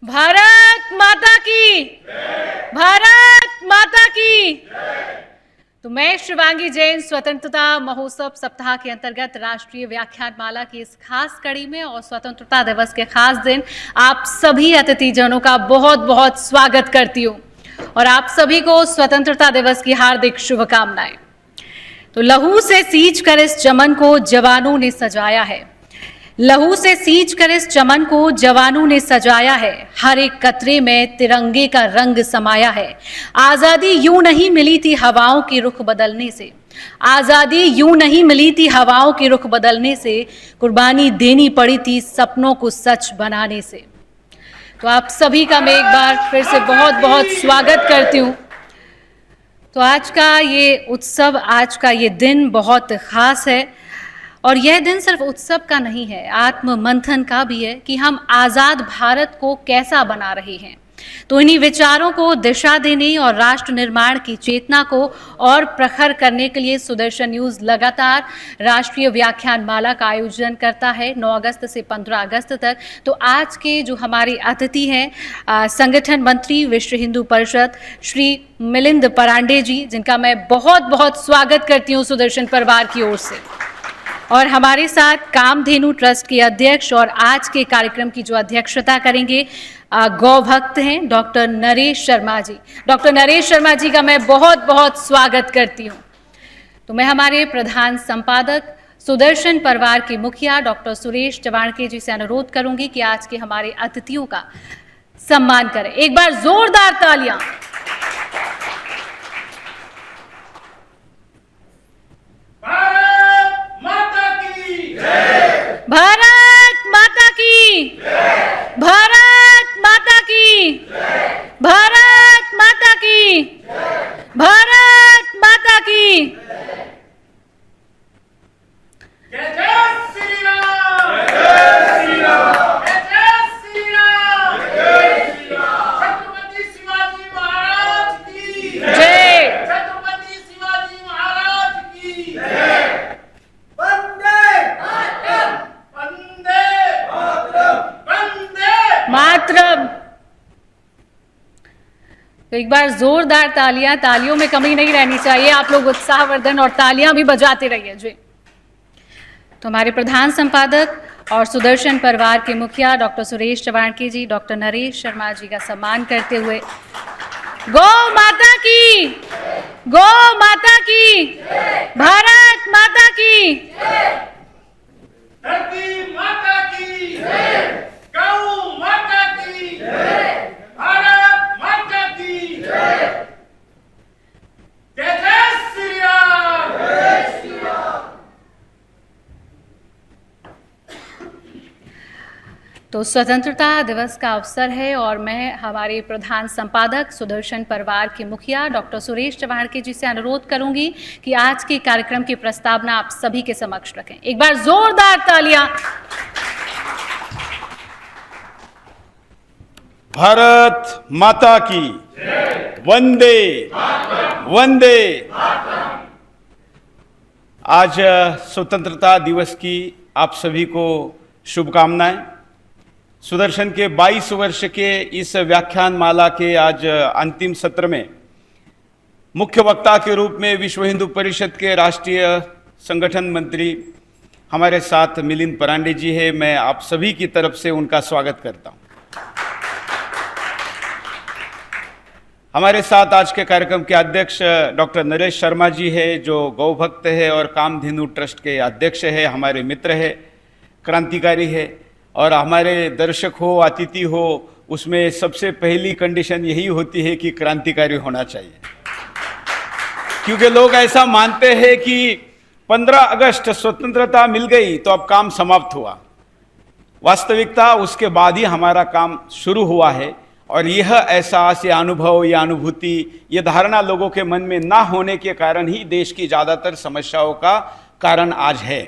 भारत माता की, भारत माता की। तो मैं शिवांगी जैन स्वतंत्रता महोत्सव सप्ताह के अंतर्गत राष्ट्रीय व्याख्यान माला की इस खास कड़ी में और स्वतंत्रता दिवस के खास दिन आप सभी अतिथिजनों का बहुत बहुत स्वागत करती हूँ और आप सभी को स्वतंत्रता दिवस की हार्दिक शुभकामनाएं। तो लहू से सींच कर इस चमन को जवानों ने सजाया है, लहू से सींच कर इस चमन को जवानों ने सजाया है, हर एक कतरे में तिरंगे का रंग समाया है। आजादी यूं नहीं मिली थी हवाओं के रुख बदलने से, आजादी यूं नहीं मिली थी हवाओं के रुख बदलने से, कुर्बानी देनी पड़ी थी सपनों को सच बनाने से। तो आप सभी का मैं एक बार फिर से बहुत बहुत स्वागत करती हूँ। तो आज का ये उत्सव, आज का ये दिन बहुत खास है और यह दिन सिर्फ उत्सव का नहीं है, आत्म मंथन का भी है कि हम आज़ाद भारत को कैसा बना रहे हैं। तो इन्हीं विचारों को दिशा देने और राष्ट्र निर्माण की चेतना को और प्रखर करने के लिए सुदर्शन न्यूज़ लगातार राष्ट्रीय व्याख्यान माला का आयोजन करता है 9 अगस्त से 15 अगस्त तक। तो आज के जो हमारे अतिथि हैं संगठन मंत्री विश्व हिंदू परिषद श्री मिलिंद परांडे जी, जिनका मैं बहुत बहुत स्वागत करती हूँ सुदर्शन परिवार की ओर से। और हमारे साथ कामधेनु ट्रस्ट के अध्यक्ष और आज के कार्यक्रम की जो अध्यक्षता करेंगे गौ भक्त हैं डॉक्टर नरेश शर्मा जी। डॉक्टर नरेश शर्मा जी का मैं बहुत बहुत स्वागत करती हूँ। तो मैं हमारे प्रधान संपादक सुदर्शन परिवार के मुखिया डॉक्टर सुरेश चवाणके जी से अनुरोध करूंगी कि आज के हमारे अतिथियों का सम्मान करें। एक बार जोरदार तालियां। भारत माता की, भारत माता की, भारत माता की, भारत माता की। जय जय श्री राम, जय श्री राम, जय श्री राम, जय श्री राम। छत्रपति शिवाजी महाराज की जय, छत्रपति शिवाजी महाराज की जय। वंदे मातरम, वंदे मातरम, वंदे मातरम। तो एक बार जोरदार तालियां, तालियों में कमी नहीं रहनी चाहिए, आप लोग उत्साहवर्धन और तालियां भी बजाते रहिए जी। तो हमारे प्रधान संपादक और सुदर्शन परिवार के मुखिया डॉक्टर सुरेश चवाणके जी, डॉक्टर नरेश शर्मा जी का सम्मान करते हुए गौ माता की, गौ माता की, भारत माता की, धरती माता की, गौ माता की, भारत माता की, जय जय श्री राम, जय श्री राम। तो स्वतंत्रता दिवस का अवसर है और मैं हमारे प्रधान संपादक सुदर्शन परिवार के मुखिया डॉक्टर सुरेश चवाणके जी से अनुरोध करूंगी कि आज के कार्यक्रम की प्रस्तावना आप सभी के समक्ष रखें। एक बार जोरदार तालियां। भारत माता की, वंदे वंदे। आज स्वतंत्रता दिवस की आप सभी को शुभकामनाएं। सुदर्शन के 22 वर्ष के इस व्याख्यान माला के आज अंतिम सत्र में मुख्य वक्ता के रूप में विश्व हिंदू परिषद के राष्ट्रीय संगठन मंत्री हमारे साथ मिलिंद परांडे जी है। मैं आप सभी की तरफ से उनका स्वागत करता हूं। हमारे साथ आज के कार्यक्रम के अध्यक्ष डॉक्टर नरेश शर्मा जी है, जो गौ भक्त है और कामधेनु ट्रस्ट के अध्यक्ष है, हमारे मित्र है, क्रांतिकारी है। और हमारे दर्शक हो, अतिथि हो, उसमें सबसे पहली कंडीशन यही होती है कि क्रांतिकारी होना चाहिए, क्योंकि लोग ऐसा मानते हैं कि 15 अगस्त स्वतंत्रता मिल गई तो अब काम समाप्त हुआ। वास्तविकता उसके बाद ही हमारा काम शुरू हुआ है और यह एहसास, यह अनुभव, यह अनुभूति, यह धारणा लोगों के मन में ना होने के कारण ही देश की ज़्यादातर समस्याओं का कारण आज है।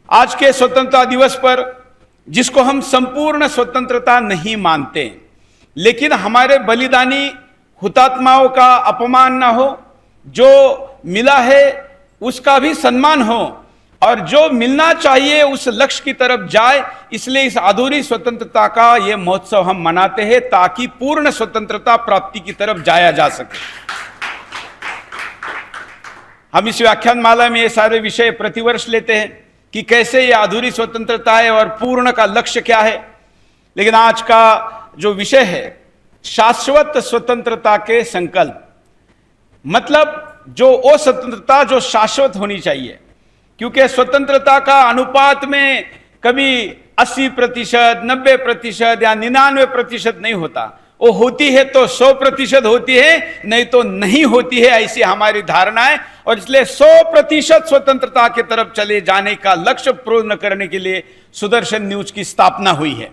आज के स्वतंत्रता दिवस पर, जिसको हम संपूर्ण स्वतंत्रता नहीं मानते, लेकिन हमारे बलिदानी हुतात्माओं का अपमान ना हो, जो मिला है उसका भी सम्मान हो और जो मिलना चाहिए उस लक्ष्य की तरफ जाए। इसलिए इस अधूरी स्वतंत्रता का ये महोत्सव हम मनाते हैं ताकि पूर्ण स्वतंत्रता प्राप्ति की तरफ जाया जा सके। हम इस व्याख्यान माला में ये सारे विषय प्रतिवर्ष लेते हैं कि कैसे ये अधूरी स्वतंत्रता है और पूर्ण का लक्ष्य क्या है। लेकिन आज का जो विषय है शाश्वत स्वतंत्रता के संकल्प, मतलब जो वो स्वतंत्रता जो शाश्वत होनी चाहिए, क्योंकि स्वतंत्रता का अनुपात में कभी 80%, 90% या 99% नहीं होता। वो होती है तो 100% होती है, नहीं तो नहीं होती है, ऐसी हमारी धारणा है। और इसलिए 100% स्वतंत्रता की तरफ चले जाने का लक्ष्य पूर्ण करने के लिए सुदर्शन न्यूज की स्थापना हुई है।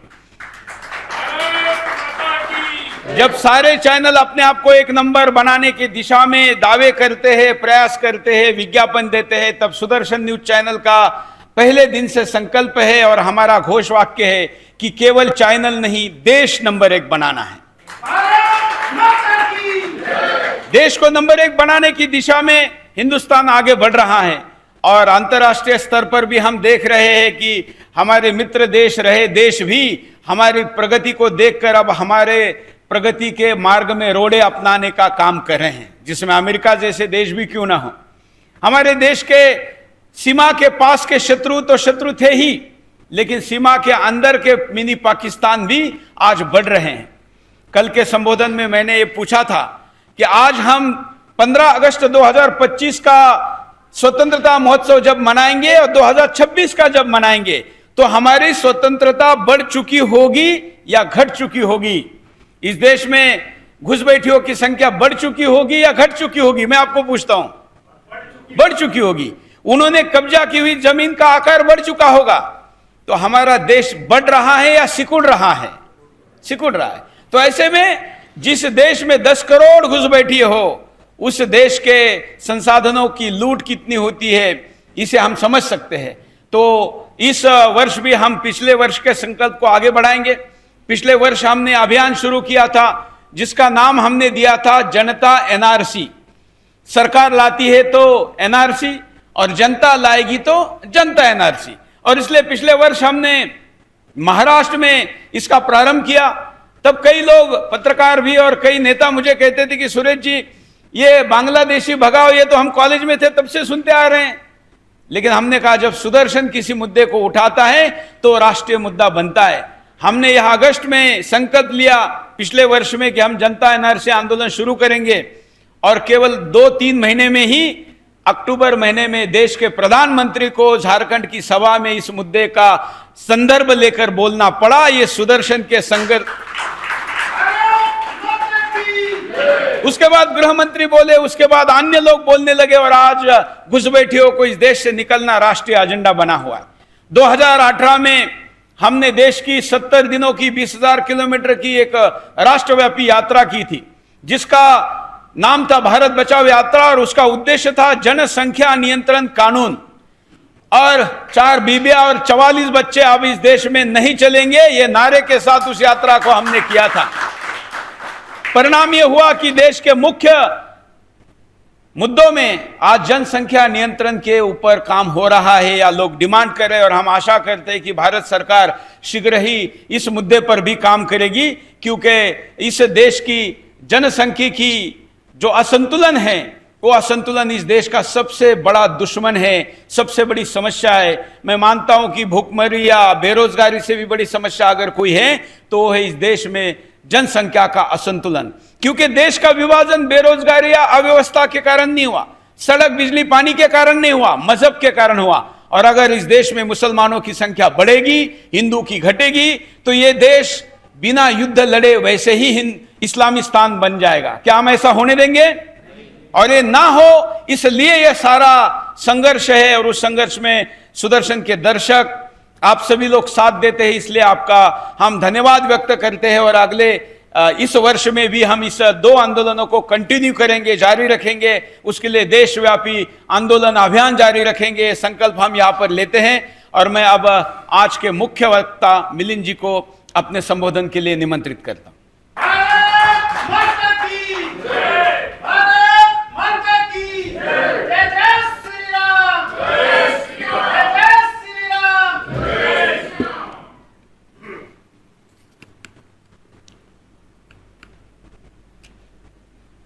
जब सारे चैनल अपने आप को एक नंबर बनाने की दिशा में दावे करते हैं, प्रयास करते हैं, विज्ञापन देते हैं, तब सुदर्शन न्यूज चैनल का पहले दिन से संकल्प है और हमारा घोष वाक्य है कि केवल चैनल नहीं, देश नंबर 1 बनाना है। देश को नंबर 1 बनाने की दिशा में हिंदुस्तान आगे बढ़ रहा है और अंतर्राष्ट्रीय स्तर पर भी हम देख रहे हैं कि हमारे मित्र देश रहे देश भी हमारी प्रगति को देखकर अब हमारे प्रगति के मार्ग में रोड़े अपनाने का काम कर रहे हैं, जिसमें अमेरिका जैसे देश भी क्यों ना हो। हमारे देश के सीमा के पास के शत्रु तो शत्रु थे ही, लेकिन सीमा के अंदर के मिनी पाकिस्तान भी आज बढ़ रहे हैं। कल के संबोधन में मैंने ये पूछा था कि आज हम 15 अगस्त 2025 का स्वतंत्रता महोत्सव जब मनाएंगे और 2026 का जब मनाएंगे तो हमारी स्वतंत्रता बढ़ चुकी होगी या घट चुकी होगी। इस देश में घुसपैठियों की संख्या बढ़ चुकी होगी या घट चुकी होगी? मैं आपको पूछता हूं, बढ़ चुकी होगी। उन्होंने कब्जा की हुई जमीन का आकार बढ़ चुका होगा। तो हमारा देश बढ़ रहा है या सिकुड़ रहा है? सिकुड़ रहा है। तो ऐसे में जिस देश में 10 करोड़ घुसपैठिए हो, उस देश के संसाधनों की लूट कितनी होती है, इसे हम समझ सकते हैं। तो इस वर्ष भी हम पिछले वर्ष के संकल्प को आगे बढ़ाएंगे। पिछले वर्ष हमने अभियान शुरू किया था जिसका नाम हमने दिया था जनता एनआरसी। सरकार लाती है तो एनआरसी और जनता लाएगी तो जनता एनआरसी। और इसलिए पिछले वर्ष हमने महाराष्ट्र में इसका प्रारंभ किया। तब कई लोग, पत्रकार भी और कई नेता मुझे कहते थे कि सुरेश जी ये बांग्लादेशी भगाओ, ये तो हम कॉलेज में थे तब से सुनते आ रहे हैं। लेकिन हमने कहा जब सुदर्शन किसी मुद्दे को उठाता है तो राष्ट्रीय मुद्दा बनता है। हमने यह अगस्त में संकल्प लिया पिछले वर्ष में कि हम जनता एनआरसी आंदोलन शुरू करेंगे और केवल 2-3 महीने में ही अक्टूबर महीने में देश के प्रधानमंत्री को झारखंड की सभा में इस मुद्दे का संदर्भ लेकर बोलना पड़ा। ये सुदर्शन के संघर्ष। उसके बाद गृह मंत्री बोले, उसके बाद अन्य लोग बोलने लगे और आज घुसपैठियों को इस देश से निकलना राष्ट्रीय एजेंडा बना हुआ है। 2018 में हमने देश की 70 दिनों की 20,000 किलोमीटर की एक राष्ट्रव्यापी यात्रा की थी जिसका नाम था भारत बचाओ यात्रा और उसका उद्देश्य था जनसंख्या नियंत्रण कानून। और 4 बीबियां और 44 बच्चे अब इस देश में नहीं चलेंगे, ये नारे के साथ उस यात्रा को हमने किया था। परिणाम यह हुआ कि देश के मुख्य मुद्दों में आज जनसंख्या नियंत्रण के ऊपर काम हो रहा है या लोग डिमांड कर रहे हैं और हम आशा करते हैं कि भारत सरकार शीघ्र ही इस मुद्दे पर भी काम करेगी, क्योंकि इस देश की जनसंख्यिकी जो असंतुलन है वो असंतुलन इस देश का सबसे बड़ा दुश्मन है, सबसे बड़ी समस्या है। मैं मानता हूं कि भूखमरी या बेरोजगारी से भी बड़ी समस्या अगर कोई है तो वो है इस देश में जनसंख्या का असंतुलन। क्योंकि देश का विभाजन बेरोजगारी या अव्यवस्था के कारण नहीं हुआ, सड़क बिजली पानी के कारण नहीं हुआ, मजहब के कारण हुआ। और अगर इस देश में मुसलमानों की संख्या बढ़ेगी, हिंदू की घटेगी, तो ये देश बिना युद्ध लड़े वैसे ही इस्लामिस्तान बन जाएगा। क्या हम ऐसा होने देंगे? और ये ना हो इसलिए ये सारा संघर्ष है और उस संघर्ष में सुदर्शन के दर्शक आप सभी लोग साथ देते हैं, इसलिए आपका हम धन्यवाद व्यक्त करते हैं। और अगले इस वर्ष में भी हम इस 2 आंदोलनों को कंटिन्यू करेंगे, जारी रखेंगे। उसके लिए देशव्यापी आंदोलन अभियान जारी रखेंगे, संकल्प हम यहाँ पर लेते हैं। और मैं अब आज के मुख्य वक्ता मिलिंद जी को अपने संबोधन के लिए निमंत्रित करता हूं। भारत माता की जय, जय श्री राम।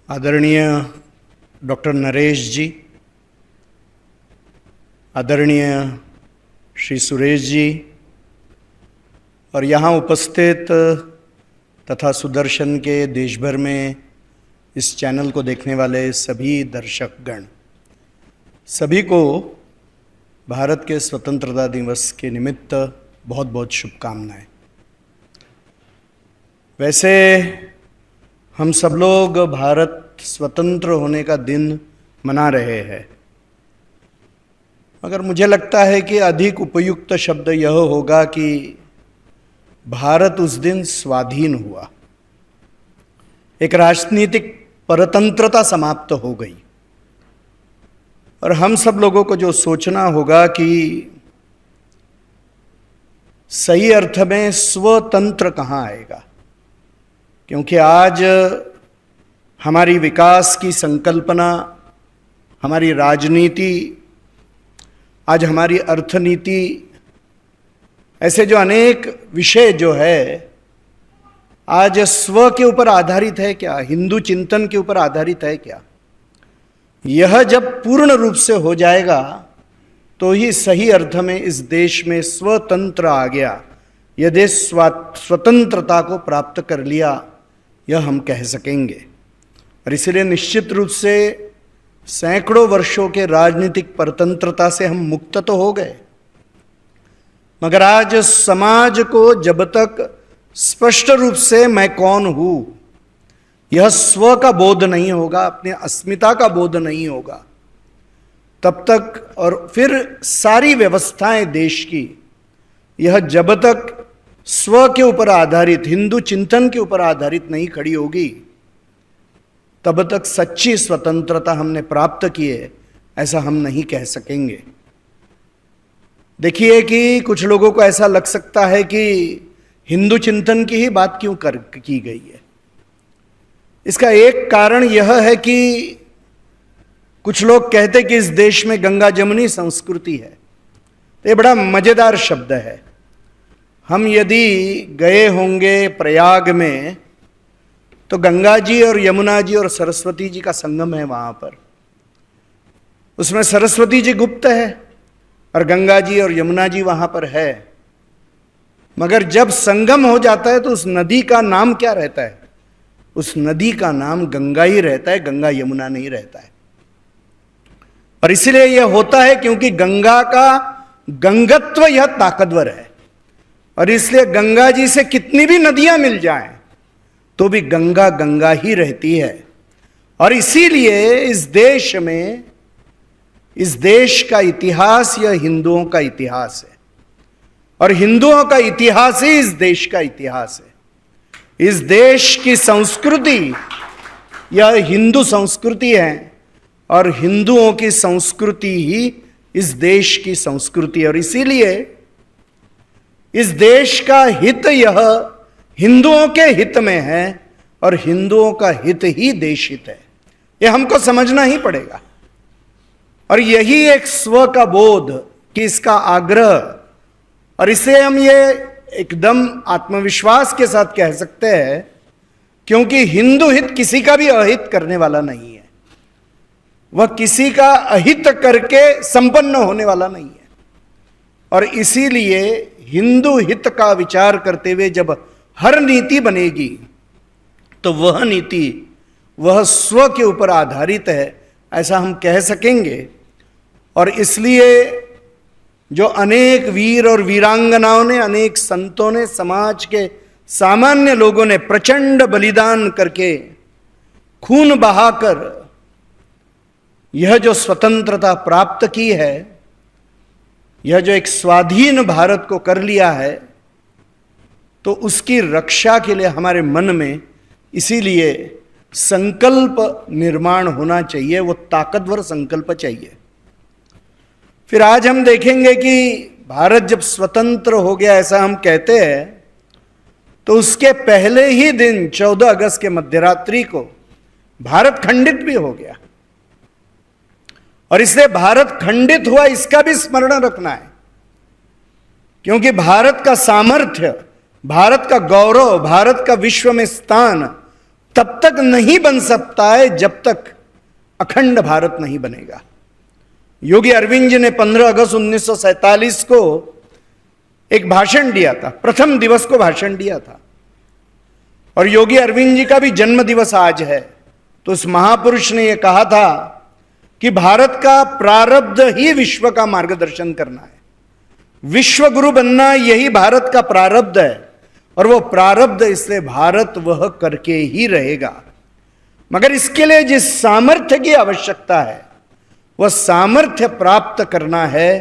आदरणीय डॉक्टर नरेश जी, आदरणीय श्री सुरेश जी और यहाँ उपस्थित तथा सुदर्शन के देश भर में इस चैनल को देखने वाले सभी दर्शकगण, सभी को भारत के स्वतंत्रता दिवस के निमित्त बहुत बहुत शुभकामनाएं। वैसे हम सब लोग भारत स्वतंत्र होने का दिन मना रहे हैं, मगर मुझे लगता है कि अधिक उपयुक्त शब्द यह होगा कि भारत उस दिन स्वाधीन हुआ, एक राजनीतिक परतंत्रता समाप्त हो गई। और हम सब लोगों को जो सोचना होगा कि सही अर्थ में स्वतंत्र कहाँ आएगा, क्योंकि आज हमारी विकास की संकल्पना, हमारी राजनीति, आज हमारी अर्थनीति, ऐसे जो अनेक विषय जो है आज स्व के ऊपर आधारित है क्या, हिंदू चिंतन के ऊपर आधारित है क्या? यह जब पूर्ण रूप से हो जाएगा तो ही सही अर्थ में इस देश में स्वतंत्र आ गया, यह देश स्वतंत्रता को प्राप्त कर लिया, यह हम कह सकेंगे। और इसलिए निश्चित रूप से सैकड़ों वर्षों के राजनीतिक परतंत्रता से हम मुक्त तो हो गए, मगर आज समाज को जब तक स्पष्ट रूप से मैं कौन हूं, यह स्व का बोध नहीं होगा, अपने अस्मिता का बोध नहीं होगा, तब तक और फिर सारी व्यवस्थाएं देश की यह जब तक स्व के ऊपर आधारित, हिंदू चिंतन के ऊपर आधारित नहीं खड़ी होगी, तब तक सच्ची स्वतंत्रता हमने प्राप्त की है ऐसा हम नहीं कह सकेंगे। देखिए कि कुछ लोगों को ऐसा लग सकता है कि हिंदू चिंतन की ही बात क्यों की गई है। इसका एक कारण यह है कि कुछ लोग कहते कि इस देश में गंगा जमुनी संस्कृति है। ये बड़ा मजेदार शब्द है। हम यदि गए होंगे प्रयाग में तो गंगा जी और यमुना जी और सरस्वती जी का संगम है वहां पर। उसमें सरस्वती जी गुप्त है और गंगा जी और यमुना जी वहां पर है, मगर जब संगम हो जाता है तो उस नदी का नाम क्या रहता है? उस नदी का नाम गंगा ही रहता है, गंगा यमुना नहीं रहता है। और इसलिए यह होता है क्योंकि गंगा का गंगत्व यह ताकतवर है, और इसलिए गंगा जी से कितनी भी नदियां मिल जाएं तो भी गंगा गंगा ही रहती है। और इसीलिए इस देश में, इस देश का इतिहास यह हिंदुओं का इतिहास है, और हिंदुओं का इतिहास ही इस देश का इतिहास है। इस देश की संस्कृति यह हिंदू संस्कृति है, और हिंदुओं की संस्कृति ही इस देश की संस्कृति है। और इसीलिए इस देश का हित यह हिंदुओं के हित में है, और हिंदुओं का हित ही देश हित है। यह हमको समझना ही पड़ेगा। और यही एक स्व का बोध कि इसका आग्रह, और इसे हम ये एकदम आत्मविश्वास के साथ कह सकते हैं क्योंकि हिंदू हित किसी का भी अहित करने वाला नहीं है, वह किसी का अहित करके संपन्न होने वाला नहीं है। और इसीलिए हिंदू हित का विचार करते हुए जब हर नीति बनेगी तो वह नीति वह स्व के ऊपर आधारित है ऐसा हम कह सकेंगे। और इसलिए जो अनेक वीर और वीरांगनाओं ने, अनेक संतों ने, समाज के सामान्य लोगों ने प्रचंड बलिदान करके, खून बहाकर यह जो स्वतंत्रता प्राप्त की है, यह जो एक स्वाधीन भारत को कर लिया है, तो उसकी रक्षा के लिए हमारे मन में इसीलिए संकल्प निर्माण होना चाहिए, वो ताकतवर संकल्प चाहिए। फिर आज हम देखेंगे कि भारत जब स्वतंत्र हो गया ऐसा हम कहते हैं, तो उसके पहले ही दिन 14 अगस्त के मध्यरात्रि को भारत खंडित भी हो गया। और इसलिए भारत खंडित हुआ इसका भी स्मरण रखना है, क्योंकि भारत का सामर्थ्य, भारत का गौरव, भारत का विश्व में स्थान तब तक नहीं बन सकता है जब तक अखंड भारत नहीं बनेगा। योगी अरविंद जी ने 15 अगस्त 1947 को एक भाषण दिया था, प्रथम दिवस को भाषण दिया था, और योगी अरविंद जी का भी जन्म दिवस आज है। तो उस महापुरुष ने यह कहा था कि भारत का प्रारब्ध ही विश्व का मार्गदर्शन करना है, विश्व गुरु बनना यही भारत का प्रारब्ध है, और वो प्रारब्ध इसलिए भारत वह करके ही रहेगा। मगर इसके लिए जिस सामर्थ्य की आवश्यकता है वह सामर्थ्य प्राप्त करना है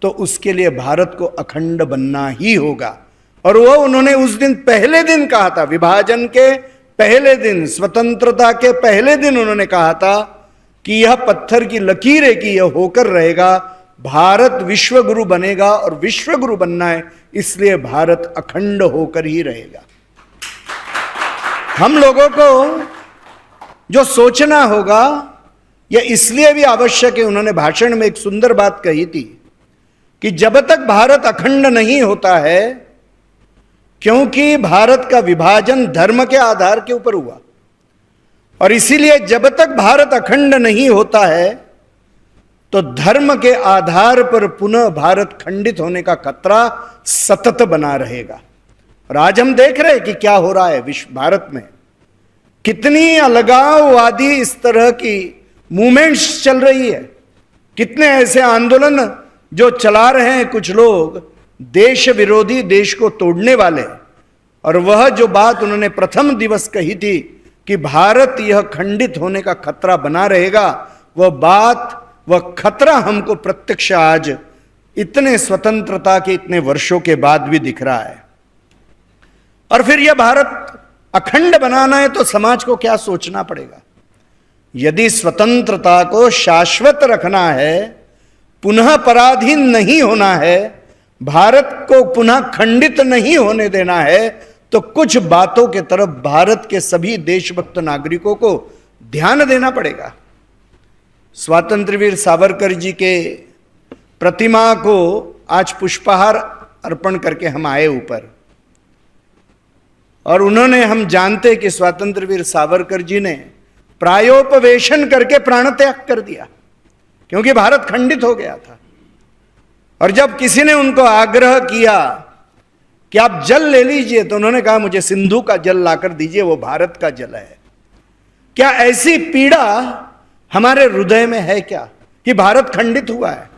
तो उसके लिए भारत को अखंड बनना ही होगा। और वो उन्होंने उस दिन पहले दिन कहा था, विभाजन के पहले दिन, स्वतंत्रता के पहले दिन उन्होंने कहा था कि यह पत्थर की लकीर है कि यह होकर रहेगा, भारत विश्व गुरु बनेगा, और विश्व गुरु बनना है इसलिए भारत अखंड होकर ही रहेगा। हम लोगों को जो सोचना होगा यह इसलिए भी आवश्यक है, उन्होंने भाषण में एक सुंदर बात कही थी कि जब तक भारत अखंड नहीं होता है, क्योंकि भारत का विभाजन धर्म के आधार के ऊपर हुआ, और इसीलिए जब तक भारत अखंड नहीं होता है तो धर्म के आधार पर पुनः भारत खंडित होने का खतरा सतत बना रहेगा। और आज हम देख रहे हैं कि क्या हो रहा है विश्व भारत में, कितनी अलगाववादी इस तरह की मूवमेंट्स चल रही है, कितने ऐसे आंदोलन जो चला रहे हैं कुछ लोग, देश विरोधी, देश को तोड़ने वाले। और वह जो बात उन्होंने प्रथम दिवस कही थी कि भारत यह खंडित होने का खतरा बना रहेगा, वह बात, वह खतरा हमको प्रत्यक्ष आज इतने स्वतंत्रता के इतने वर्षों के बाद भी दिख रहा है। और फिर यह भारत अखंड बनाना है तो समाज को क्या सोचना पड़ेगा? यदि स्वतंत्रता को शाश्वत रखना है, पुनः पराधीन नहीं होना है, भारत को पुनः खंडित नहीं होने देना है, तो कुछ बातों के तरफ भारत के सभी देशभक्त नागरिकों को ध्यान देना पड़ेगा। स्वातंत्र्यवीर सावरकर जी के प्रतिमा को आज पुष्पहार अर्पण करके हम आए ऊपर, और उन्होंने, हम जानते कि स्वातंत्र्यवीर सावरकर जी ने प्रायोपवेशन करके प्राण त्याग कर दिया क्योंकि भारत खंडित हो गया था। और जब किसी ने उनको आग्रह किया कि आप जल ले लीजिए, तो उन्होंने कहा मुझे सिंधु का जल लाकर दीजिए, वो भारत का जल है। क्या ऐसी पीड़ा हमारे हृदय में है क्या कि भारत खंडित हुआ है?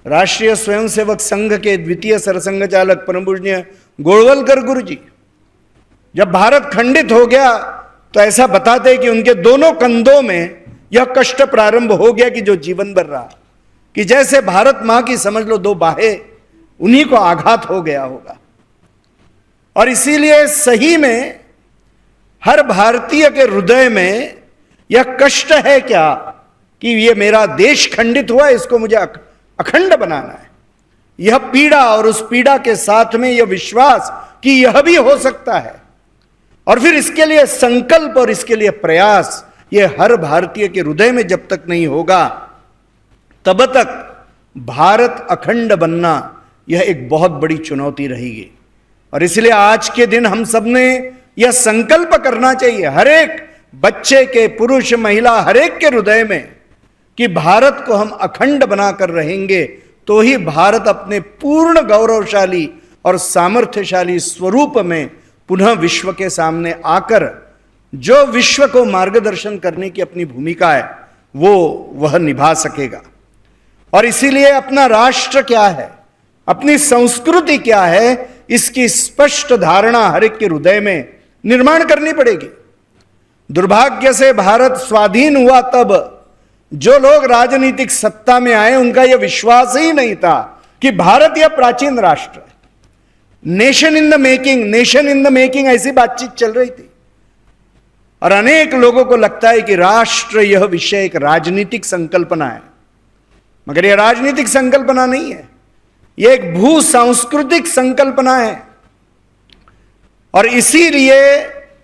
राष्ट्रीय स्वयंसेवक संघ के द्वितीय सरसंघ चालक परम पूज्य गोळवलकर गुरु जी जब भारत खंडित हो गया तो ऐसा बताते कि उनके दोनों कंधों में यह कष्ट प्रारंभ हो गया कि जो जीवन भर रहा, कि जैसे भारत मां की समझ लो दो बाहें, उन्हीं को आघात हो गया होगा। और इसीलिए सही में हर भारतीय के हृदय में यह कष्ट है क्या कि ये मेरा देश खंडित हुआ, इसको मुझे अखंड बनाना है। यह पीड़ा, और उस पीड़ा के साथ में यह विश्वास कि यह भी हो सकता है, और फिर इसके लिए संकल्प और इसके लिए प्रयास, यह हर भारतीय के हृदय में जब तक नहीं होगा तब तक भारत अखंड बनना यह एक बहुत बड़ी चुनौती रहेगी। और इसलिए आज के दिन हम सब ने यह संकल्प करना चाहिए, हर एक बच्चे के, पुरुष महिला, हर एक के हृदय में, कि भारत को हम अखंड बनाकर रहेंगे तो ही भारत अपने पूर्ण गौरवशाली और सामर्थ्यशाली स्वरूप में पुनः विश्व के सामने आकर जो विश्व को मार्गदर्शन करने की अपनी भूमिका है वह निभा सकेगा। और इसीलिए अपना राष्ट्र क्या है, अपनी संस्कृति क्या है, इसकी स्पष्ट धारणा हर एक के हृदय में निर्माण करनी पड़ेगी। दुर्भाग्य से भारत स्वाधीन हुआ तब जो लोग राजनीतिक सत्ता में आए उनका यह विश्वास ही नहीं था कि भारत यह प्राचीन राष्ट्र है। Nation in the making, nation in the making, ऐसी बातचीत चल रही थी। और अनेक लोगों को लगता है कि राष्ट्र यह विषय एक राजनीतिक संकल्पना है, मगर यह राजनीतिक संकल्पना नहीं है, यह एक भू सांस्कृतिक संकल्पना है। और इसीलिए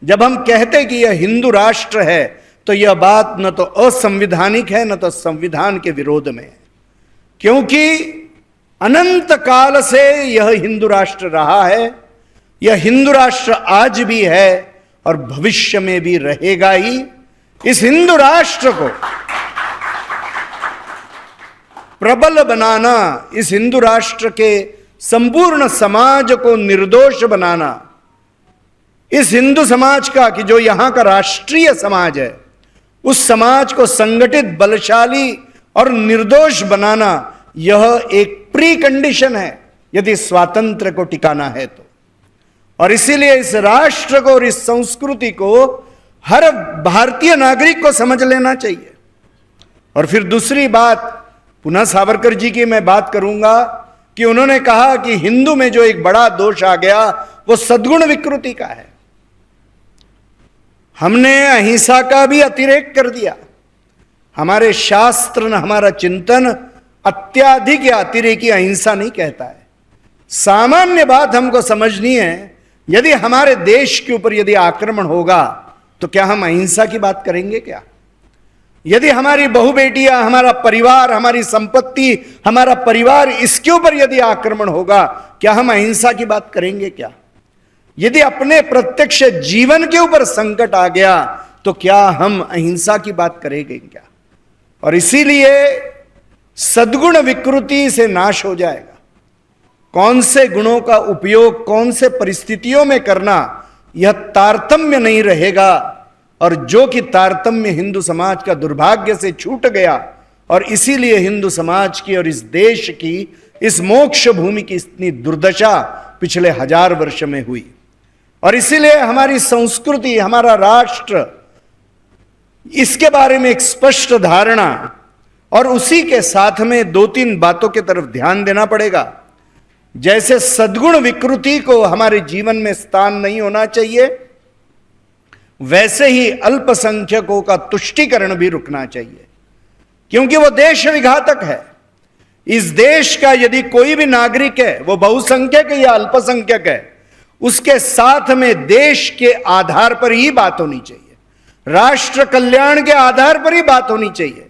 जब हम कहते कि यह हिंदू राष्ट्र है तो यह बात न तो असंवैधानिक है न तो संविधान के विरोध में है, क्योंकि अनंत काल से यह हिंदू राष्ट्र रहा है, यह हिंदू राष्ट्र आज भी है, और भविष्य में भी रहेगा ही। इस हिंदू राष्ट्र को प्रबल बनाना, इस हिंदू राष्ट्र के संपूर्ण समाज को निर्दोष बनाना, इस हिंदू समाज का कि जो यहां का राष्ट्रीय समाज है, उस समाज को संगठित, बलशाली और निर्दोष बनाना, यह एक प्री कंडीशन है यदि स्वातंत्र्य को टिकाना है तो। और इसीलिए इस राष्ट्र को और इस संस्कृति को हर भारतीय नागरिक को समझ लेना चाहिए। और फिर दूसरी बात, पुनः सावरकर जी की मैं बात करूंगा कि उन्होंने कहा कि हिंदू में जो एक बड़ा दोष आ गया वो सद्गुण विकृति का है। हमने अहिंसा का भी अतिरेक कर दिया। हमारे शास्त्र, हमारा चिंतन अत्याधिक या अतिरेकी अहिंसा नहीं कहता है। सामान्य बात हमको समझनी है, यदि हमारे देश के ऊपर यदि आक्रमण होगा तो क्या हम अहिंसा की बात करेंगे क्या? यदि हमारी बहु बेटियां, हमारा परिवार, हमारी संपत्ति, हमारा परिवार, इसके ऊपर यदि आक्रमण होगा, क्या हम अहिंसा की बात करेंगे क्या? यदि अपने प्रत्यक्ष जीवन के ऊपर संकट आ गया तो क्या हम अहिंसा की बात करेंगे क्या? और इसीलिए सद्गुण विकृति से नाश हो जाएगा। कौन से गुणों का उपयोग कौन से परिस्थितियों में करना, यह तारतम्य नहीं रहेगा। और जो कि तारतम्य हिंदू समाज का दुर्भाग्य से छूट गया, और इसीलिए हिंदू समाज की और इस देश की, इस मोक्ष भूमि की इतनी दुर्दशा पिछले 1000 वर्ष में हुई। और इसीलिए हमारी संस्कृति, हमारा राष्ट्र, इसके बारे में एक स्पष्ट धारणा, और उसी के साथ में 2-3 बातों की तरफ ध्यान देना पड़ेगा। जैसे सद्गुण विकृति को हमारे जीवन में स्थान नहीं होना चाहिए, वैसे ही अल्पसंख्यकों का तुष्टीकरण भी रुकना चाहिए, क्योंकि वो देश विघातक है। इस देश का यदि कोई भी नागरिक है, वो बहुसंख्यक या अल्पसंख्यक है, उसके साथ में देश के आधार पर ही बात होनी चाहिए, राष्ट्र कल्याण के आधार पर ही बात होनी चाहिए।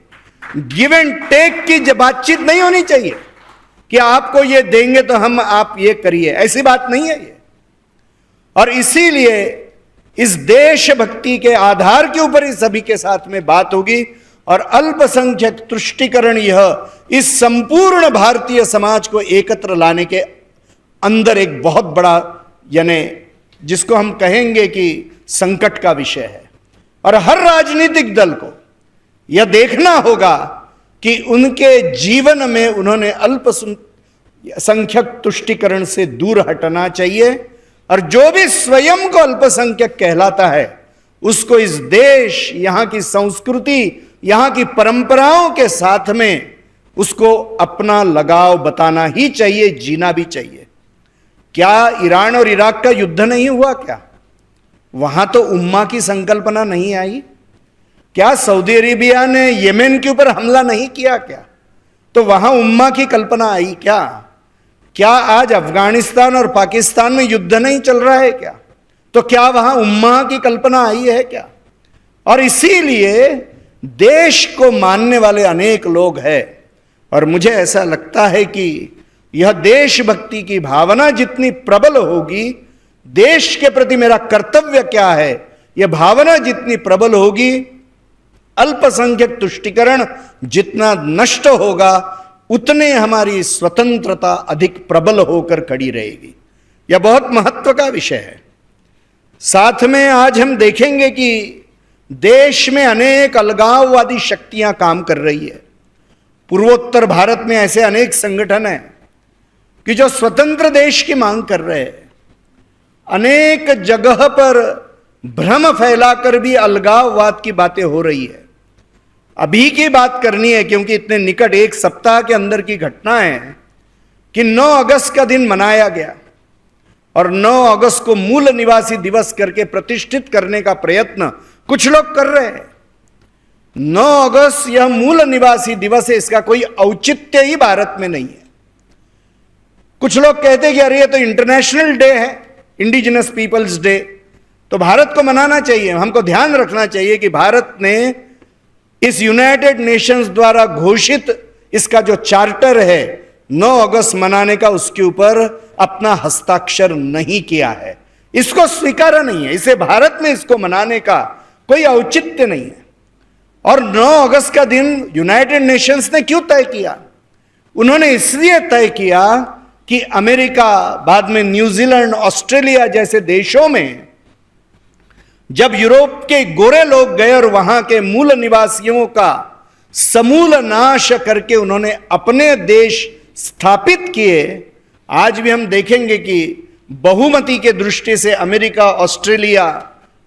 गिव एंड टेक की बातचीत नहीं होनी चाहिए कि आपको ये देंगे तो हम आप ये करिए, ऐसी बात नहीं है ये। और इसीलिए इस देशभक्ति के आधार के ऊपर ही सभी के साथ में बात होगी। और अल्पसंख्यक तुष्टीकरण, यह इस संपूर्ण भारतीय समाज को एकत्र लाने के अंदर एक बहुत बड़ा, यानी जिसको हम कहेंगे कि संकट का विषय है। और हर राजनीतिक दल को यह देखना होगा कि उनके जीवन में उन्होंने अल्पसंख्यक तुष्टीकरण से दूर हटना चाहिए। और जो भी स्वयं को अल्पसंख्यक कहलाता है, उसको इस देश, यहां की संस्कृति, यहां की परंपराओं के साथ में उसको अपना लगाव बताना ही चाहिए, जीना भी चाहिए। क्या ईरान और इराक का युद्ध नहीं हुआ क्या? वहां तो उम्मा की संकल्पना नहीं आई क्या? सऊदी अरेबिया ने यमन के ऊपर हमला नहीं किया क्या? तो वहां उम्मा की कल्पना आई क्या? क्या आज अफगानिस्तान और पाकिस्तान में युद्ध नहीं चल रहा है क्या? तो क्या वहां उम्मा की कल्पना आई है क्या? और इसीलिए देश को मानने वाले अनेक लोग हैं। और मुझे ऐसा लगता है कि यह देशभक्ति की भावना जितनी प्रबल होगी, देश के प्रति मेरा कर्तव्य क्या है, यह भावना जितनी प्रबल होगी, अल्पसंख्यक तुष्टीकरण जितना नष्ट होगा, उतने हमारी स्वतंत्रता अधिक प्रबल होकर खड़ी रहेगी। यह बहुत महत्व का विषय है। साथ में आज हम देखेंगे कि देश में अनेक अलगाववादी शक्तियां काम कर रही है। पूर्वोत्तर भारत में ऐसे अनेक संगठन हैं कि जो स्वतंत्र देश की मांग कर रहे हैं। अनेक जगह पर भ्रम फैलाकर भी अलगाववाद की बातें हो रही है। अभी की बात करनी है क्योंकि इतने निकट, एक सप्ताह के अंदर की घटना है कि 9 अगस्त का दिन मनाया गया और 9 अगस्त को मूल निवासी दिवस करके प्रतिष्ठित करने का प्रयत्न कुछ लोग कर रहे हैं। 9 अगस्त यह मूल निवासी दिवस है, इसका कोई औचित्य ही भारत में नहीं है। कुछ लोग कहते हैं कि अरे ये तो इंटरनेशनल डे है, इंडिजिनस पीपल्स डे, तो भारत को मनाना चाहिए। हमको ध्यान रखना चाहिए कि भारत ने इस यूनाइटेड नेशंस द्वारा घोषित इसका जो चार्टर है 9 अगस्त मनाने का, उसके ऊपर अपना हस्ताक्षर नहीं किया है। इसको स्वीकारा नहीं है, इसे भारत में इसको मनाने का कोई औचित्य नहीं है। और 9 अगस्त का दिन यूनाइटेड नेशंस ने क्यों तय किया? उन्होंने इसलिए तय किया कि अमेरिका, बाद में न्यूजीलैंड, ऑस्ट्रेलिया जैसे देशों में जब यूरोप के गोरे लोग गए और वहां के मूल निवासियों का समूल नाश करके उन्होंने अपने देश स्थापित किए। आज भी हम देखेंगे कि बहुमति के दृष्टि से अमेरिका, ऑस्ट्रेलिया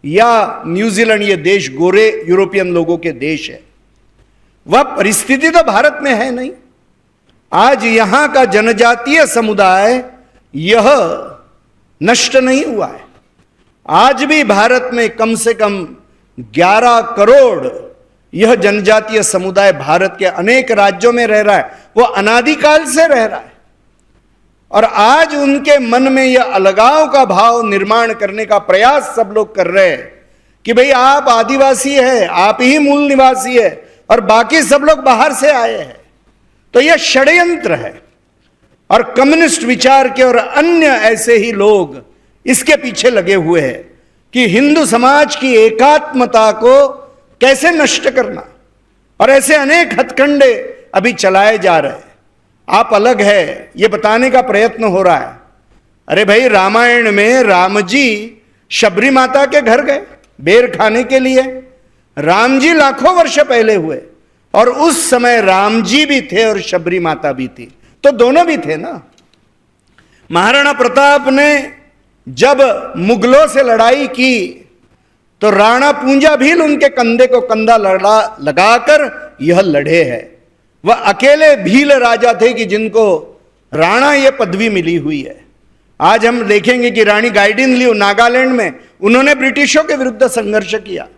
या न्यूजीलैंड ये देश गोरे यूरोपियन लोगों के देश है। वह परिस्थिति तो भारत में है नहीं। आज यहां का जनजातीय समुदाय यह नष्ट नहीं हुआ है। आज भी भारत में कम से कम 11 करोड़ यह जनजातीय समुदाय भारत के अनेक राज्यों में रह रहा है। वो अनादिकाल से रह रहा है और आज उनके मन में यह अलगाव का भाव निर्माण करने का प्रयास सब लोग कर रहे हैं कि भाई आप आदिवासी है, आप ही मूल निवासी है और बाकी सब लोग बाहर से आए हैं। तो यह षड्यंत्र है और कम्युनिस्ट विचार के और अन्य ऐसे ही लोग इसके पीछे लगे हुए हैं कि हिंदू समाज की एकात्मता को कैसे नष्ट करना। और ऐसे अनेक हथकंडे अभी चलाए जा रहे हैं। आप अलग है ये बताने का प्रयत्न हो रहा है। अरे भाई, रामायण में राम जी शबरी माता के घर गए बेर खाने के लिए। राम जी लाखों वर्ष पहले हुए और उस समय राम जी भी थे और शबरी माता भी थी, तो दोनों भी थे ना। महाराणा प्रताप ने जब मुगलों से लड़ाई की तो राणा पूंजा भील उनके कंधे को कंधा लगाकर यह लड़े हैं। वह अकेले भील राजा थे कि जिनको राणा यह पदवी मिली हुई है। आज हम देखेंगे कि रानी गाइडिनल्यू नागालैंड में उन्होंने ब्रिटिशों के विरुद्ध संघर्ष किया।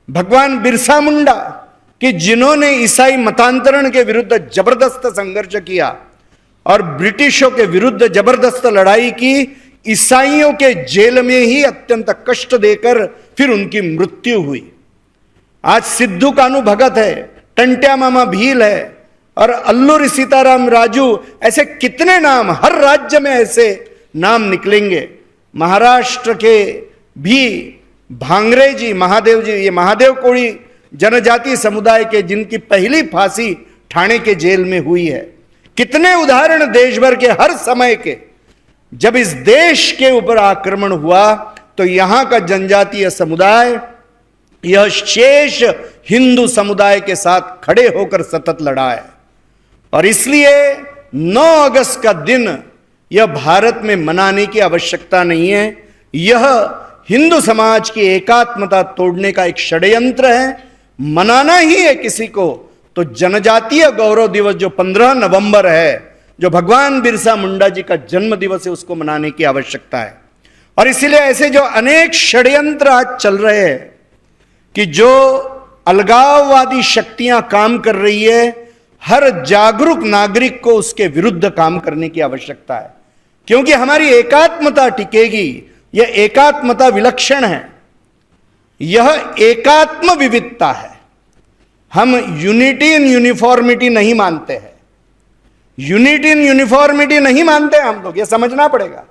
भगवान बिरसा मुंडा कि जिन्होंने ईसाई मतांतरण के विरुद्ध जबरदस्त संघर्ष किया और ब्रिटिशों के विरुद्ध जबरदस्त लड़ाई की, ईसाइयों के जेल में ही अत्यंत कष्ट देकर फिर उनकी मृत्यु हुई। आज सिद्धू कानू भगत है, टंट्या मामा भील है और अल्लूरी सीताराम राजू, ऐसे कितने नाम हर राज्य में ऐसे नाम निकलेंगे। महाराष्ट्र के भी भांगरे जी, महादेव जी, ये महादेव कोड़ी जनजाति समुदाय के जिनकी पहली फांसी ठाणे के जेल में हुई है। कितने उदाहरण देश भर के हर समय के। जब इस देश के ऊपर आक्रमण हुआ तो यहां का जनजातीय समुदाय यह शेष हिंदू समुदाय के साथ खड़े होकर सतत लड़ा है। और इसलिए 9 अगस्त का दिन यह भारत में मनाने की आवश्यकता नहीं है। यह हिंदू समाज की एकात्मता तोड़ने का एक षड्यंत्र है। मनाना ही है किसी को तो जनजातीय गौरव दिवस जो 15 नवंबर है, जो भगवान बिरसा मुंडा जी का जन्म दिवस है, उसको मनाने की आवश्यकता है। और इसीलिए ऐसे जो अनेक षड्यंत्र आज चल रहे हैं कि जो अलगाववादी शक्तियां काम कर रही है, हर जागरूक नागरिक को उसके विरुद्ध काम करने की आवश्यकता है। क्योंकि हमारी एकात्मता टिकेगी। यह एकात्मता विलक्षण है, यह एकात्म विविधता है। हम यूनिटी इन यूनिफॉर्मिटी नहीं मानते हैं। यूनिटी इन यूनिफॉर्मिटी नहीं मानते हम लोग, यह समझना पड़ेगा।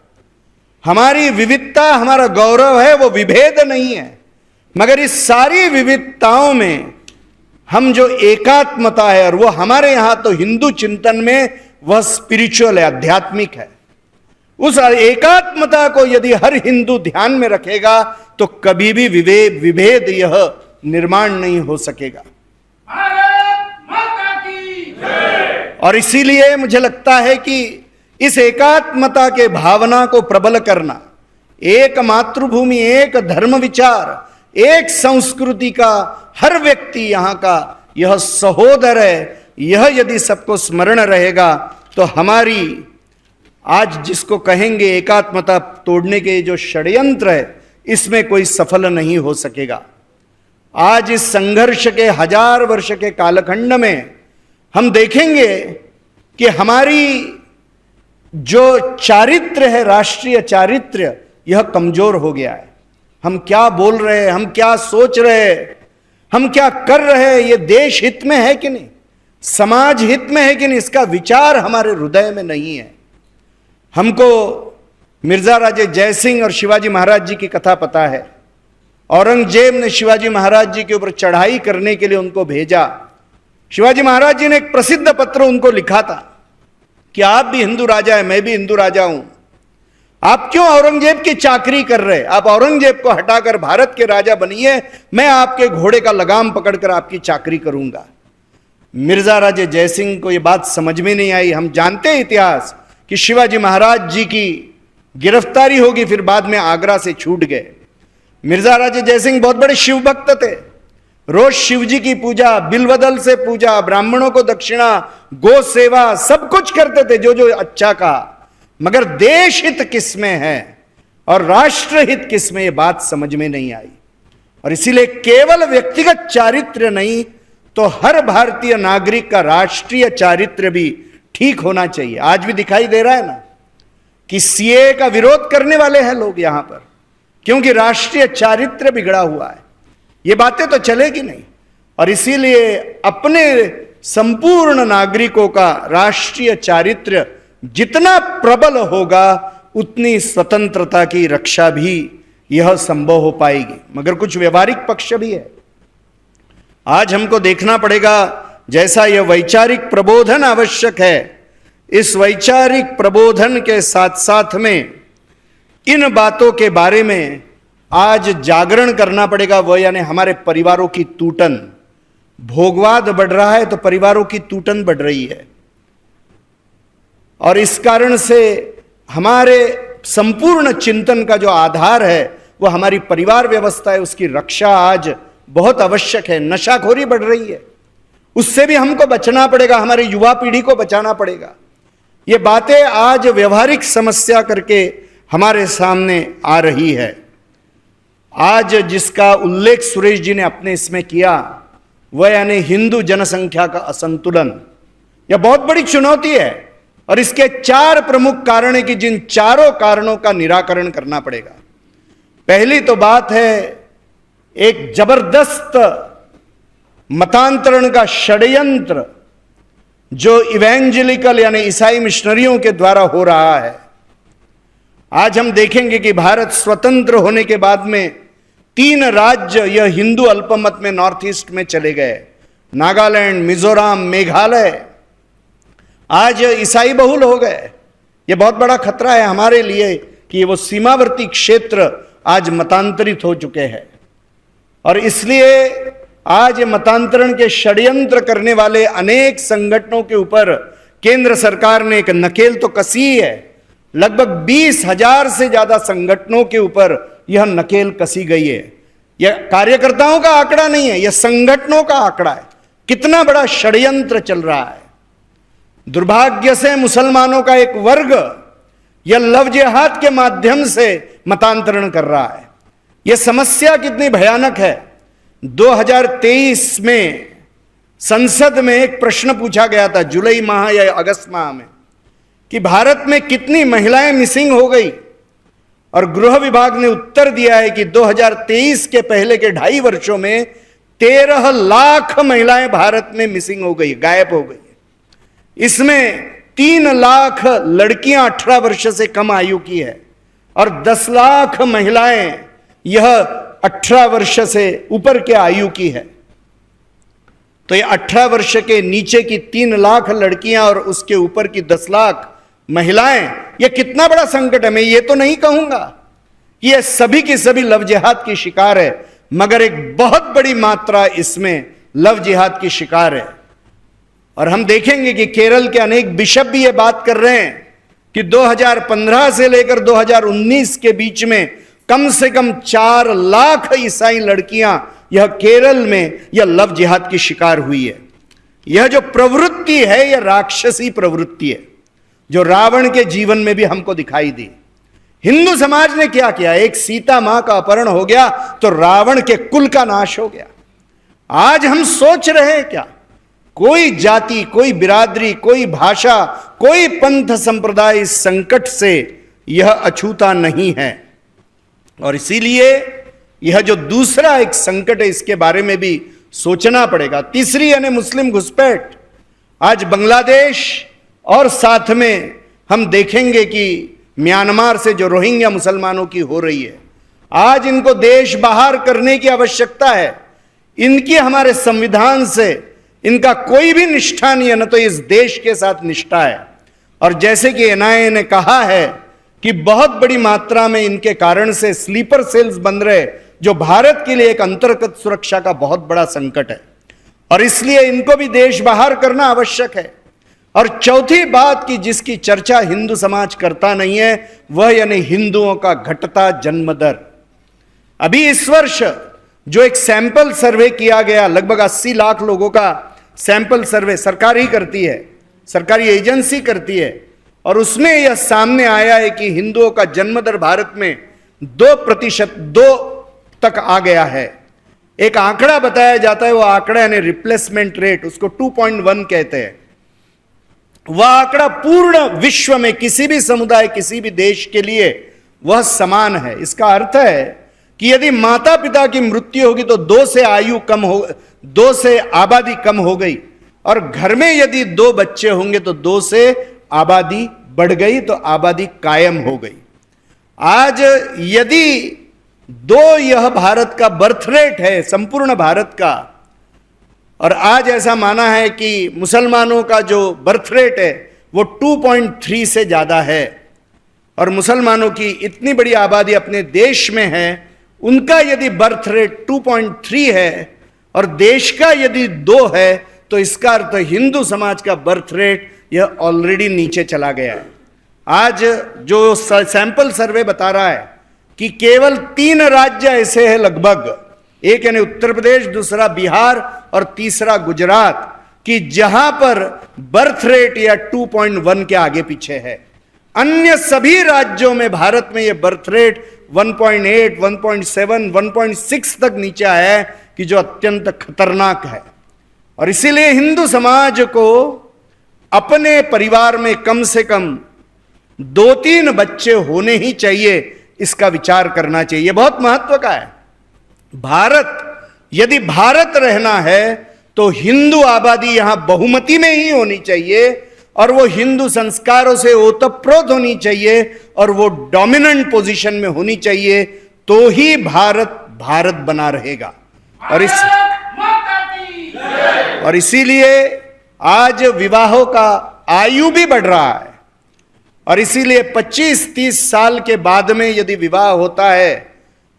हमारी विविधता, हमारा गौरव है, वो विभेद नहीं है। मगर इस सारी विविधताओं में हम जो एकात्मता है, और वो हमारे यहां तो हिंदू चिंतन में वह स्पिरिचुअल है, आध्यात्मिक है। उस एकात्मता को यदि हर हिंदू ध्यान में रखेगा तो कभी भी विभेद यह निर्माण नहीं हो सकेगा। भारत माता की जय। और इसीलिए मुझे लगता है कि इस एकात्मता के भावना को प्रबल करना, एक मातृभूमि, एक धर्म विचार, एक संस्कृति का हर व्यक्ति यहां का यह सहोदर है, यह यदि सबको स्मरण रहेगा तो हमारी आज जिसको कहेंगे एकात्मता तोड़ने के जो षड्यंत्र है, इसमें कोई सफल नहीं हो सकेगा। आज इस संघर्ष के 1000 वर्ष के कालखंड में हम देखेंगे कि हमारी जो चारित्र्य है, राष्ट्रीय चारित्र्य, यह कमजोर हो गया है। हम क्या बोल रहे हैं, हम क्या सोच रहे हैं, हम क्या कर रहे हैं, ये देश हित में है कि नहीं, समाज हित में है कि नहीं, इसका विचार हमारे हृदय में नहीं है। हमको मिर्जा राजे जयसिंह और शिवाजी महाराज जी की कथा पता है। औरंगजेब ने शिवाजी महाराज जी के ऊपर चढ़ाई करने के लिए उनको भेजा। शिवाजी महाराज जी ने एक प्रसिद्ध पत्र उनको लिखा था कि आप भी हिंदू राजा है, मैं भी हिंदू राजा हूं, आप क्यों औरंगजेब की चाकरी कर रहे? आप औरंगजेब को हटाकर भारत के राजा बनिए, मैं आपके घोड़े का लगाम पकड़कर आपकी चाकरी करूंगा। मिर्जा राजे जयसिंह को यह बात समझ में नहीं आई। हम जानते हैं इतिहास कि शिवाजी महाराज जी की गिरफ्तारी होगी, फिर बाद में आगरा से छूट गए। मिर्जा राजे जयसिंह बहुत बड़े शिव भक्त थे, रोज शिव जी की पूजा, बिलवदल से पूजा, ब्राह्मणों को दक्षिणा, गो सेवा, सब कुछ करते थे जो जो अच्छा कहा। मगर देश हित किसमें है और राष्ट्र हित किसमें, यह बात समझ में नहीं आई। और इसीलिए केवल व्यक्तिगत चारित्र्य नहीं तो हर भारतीय नागरिक का राष्ट्रीय चारित्र्य भी ठीक होना चाहिए। आज भी दिखाई दे रहा है ना कि सीए का विरोध करने वाले हैं लोग यहां पर, क्योंकि राष्ट्रीय चारित्र्य बिगड़ा हुआ है। ये बातें तो चलेगी नहीं। और इसीलिए अपने संपूर्ण नागरिकों का राष्ट्रीय चारित्र्य जितना प्रबल होगा उतनी स्वतंत्रता की रक्षा भी यह संभव हो पाएगी। मगर कुछ व्यवहारिक पक्ष भी है। आज हमको देखना पड़ेगा, जैसा यह वैचारिक प्रबोधन आवश्यक है, इस वैचारिक प्रबोधन के साथ साथ में इन बातों के बारे में आज जागरण करना पड़ेगा। वह यानी हमारे परिवारों की टूटन। भोगवाद बढ़ रहा है तो परिवारों की टूटन बढ़ रही है, और इस कारण से हमारे संपूर्ण चिंतन का जो आधार है वह हमारी परिवार व्यवस्था है, उसकी रक्षा आज बहुत आवश्यक है। नशाखोरी बढ़ रही है, उससे भी हमको बचना पड़ेगा, हमारी युवा पीढ़ी को बचाना पड़ेगा। ये बातें आज व्यवहारिक समस्या करके हमारे सामने आ रही है। आज जिसका उल्लेख सुरेश जी ने अपने इसमें किया वह यानी हिंदू जनसंख्या का असंतुलन, यह बहुत बड़ी चुनौती है। और इसके 4 प्रमुख कारण है कि जिन चारों कारणों का निराकरण करना पड़ेगा। पहली तो बात है एक जबरदस्त मतांतरण का षड्यंत्र जो इवेंजेलिकल यानी ईसाई मिशनरियों के द्वारा हो रहा है। आज हम देखेंगे कि भारत स्वतंत्र होने के बाद में 3 राज्य यह हिंदू अल्पमत में नॉर्थ ईस्ट में चले गए, नागालैंड, मिजोरम, मेघालय, आज ईसाई बहुल हो गए। यह बहुत बड़ा खतरा है हमारे लिए कि वो सीमावर्ती क्षेत्र आज मतांतरित हो चुके हैं। और इसलिए आज मतांतरण के षड्यंत्र करने वाले अनेक संगठनों के ऊपर केंद्र सरकार ने एक नकेल तो कसी है। लगभग 20,000 से ज्यादा संगठनों के ऊपर यह नकेल कसी गई है। यह कार्यकर्ताओं का आंकड़ा नहीं है, यह संगठनों का आंकड़ा है। कितना बड़ा षड्यंत्र चल रहा है। दुर्भाग्य से मुसलमानों का एक वर्ग यह लव जिहाद के माध्यम से मतांतरण कर रहा है। यह समस्या कितनी भयानक है। 2023 में संसद में एक प्रश्न पूछा गया था, जुलाई माह या अगस्त माह में, कि भारत में कितनी महिलाएं मिसिंग हो गई, और गृह विभाग ने उत्तर दिया है कि 2023 के पहले के 2.5 वर्षों में 13 लाख महिलाएं भारत में मिसिंग हो गई, गायब हो गई। इसमें 3 लाख लड़कियां 18 वर्ष से कम आयु की है और 10 लाख महिलाएं यह 18 वर्ष से ऊपर के आयु की है। तो ये 18 वर्ष के नीचे की 3 लाख लड़कियां और उसके ऊपर की 10 लाख महिलाएं, यह कितना बड़ा संकट है। मैं ये तो नहीं कहूंगा कि यह सभी की सभी लव जिहाद की शिकार है, मगर एक बहुत बड़ी मात्रा इसमें लव जिहाद की शिकार है। और हम देखेंगे कि केरल के अनेक बिशप भी यह बात कर रहे हैं कि 2015 से लेकर 2019 के बीच में कम से कम 4 लाख ईसाई लड़कियां यह केरल में यह लव जिहाद की शिकार हुई है। यह जो प्रवृत्ति है यह राक्षसी प्रवृत्ति है जो रावण के जीवन में भी हमको दिखाई दी। हिंदू समाज ने क्या किया, एक सीता मां का अपहरण हो गया तो रावण के कुल का नाश हो गया। आज हम सोच रहे हैं क्या, कोई जाति, कोई बिरादरी, कोई भाषा, कोई पंथ संप्रदाय इस संकट से यह अछूता नहीं है। और इसीलिए यह जो दूसरा एक संकट है इसके बारे में भी सोचना पड़ेगा। तीसरी यानी मुस्लिम घुसपैठ। आज बांग्लादेश और साथ में हम देखेंगे कि म्यांमार से जो रोहिंग्या मुसलमानों की हो रही है, आज इनको देश बाहर करने की आवश्यकता है। इनकी हमारे संविधान से इनका कोई भी निष्ठा नहीं है, न तो इस देश के साथ निष्ठा है। और जैसे कि एनआईए ने कहा है कि बहुत बड़ी मात्रा में इनके कारण से स्लीपर सेल्स बन रहे, जो भारत के लिए एक अंतर्गत सुरक्षा का बहुत बड़ा संकट है, और इसलिए इनको भी देश बाहर करना आवश्यक है। और चौथी बात की जिसकी चर्चा हिंदू समाज करता नहीं है, वह यानी हिंदुओं का घटता जन्म दर। अभी इस वर्ष जो एक सैंपल सर्वे किया गया, लगभग 80 लाख लोगों का सैंपल सर्वे सरकार ही करती है, सरकारी एजेंसी करती है, और उसमें यह सामने आया है कि हिंदुओं का जन्म दर भारत में 2% 2 तक आ गया है। एक आंकड़ा बताया जाता है, वो आंकड़ा यानी रिप्लेसमेंट रेट, उसको 2.1 कहते हैं। वह आंकड़ा पूर्ण विश्व में किसी भी समुदाय, किसी भी देश के लिए वह समान है। इसका अर्थ है कि यदि माता पिता की मृत्यु होगी तो 2 से आयु कम हो, 2 से आबादी कम हो गई, और घर में यदि 2 बच्चे होंगे तो 2 से आबादी बढ़ गई, तो आबादी कायम हो गई। आज यदि 2 यह भारत का बर्थ रेट है, संपूर्ण भारत का, और आज ऐसा माना है कि मुसलमानों का जो बर्थ रेट है वो 2.3 से ज्यादा है, और मुसलमानों की इतनी बड़ी आबादी अपने देश में है, उनका यदि बर्थ रेट 2.3 है और देश का यदि 2 है, तो इसका अर्थ हिंदू समाज का बर्थ रेट यह ऑलरेडी नीचे चला गया है। आज जो सैंपल सर्वे बता रहा है कि केवल 3 राज्य ऐसे हैं लगभग, एक यानी उत्तर प्रदेश, दूसरा बिहार और तीसरा गुजरात, कि जहां पर बर्थ रेट या 2.1 के आगे पीछे है। अन्य सभी राज्यों में भारत में यह बर्थ रेट 1.8, 1.7, 1.6 तक नीचे आया है, कि जो अत्यंत खतरनाक है। और इसीलिए हिंदू समाज को अपने परिवार में कम से कम 2-3 बच्चे होने ही चाहिए, इसका विचार करना चाहिए। बहुत महत्व का है। भारत, यदि भारत रहना है तो हिंदू आबादी यहां बहुमती में ही होनी चाहिए, और वो हिंदू संस्कारों से ओतप्रोत होनी चाहिए, और वो डोमिनेंट पोजीशन में होनी चाहिए, तो ही भारत भारत बना रहेगा। और इसीलिए आज विवाहों का आयु भी बढ़ रहा है, और इसीलिए 25-30 साल के बाद में यदि विवाह होता है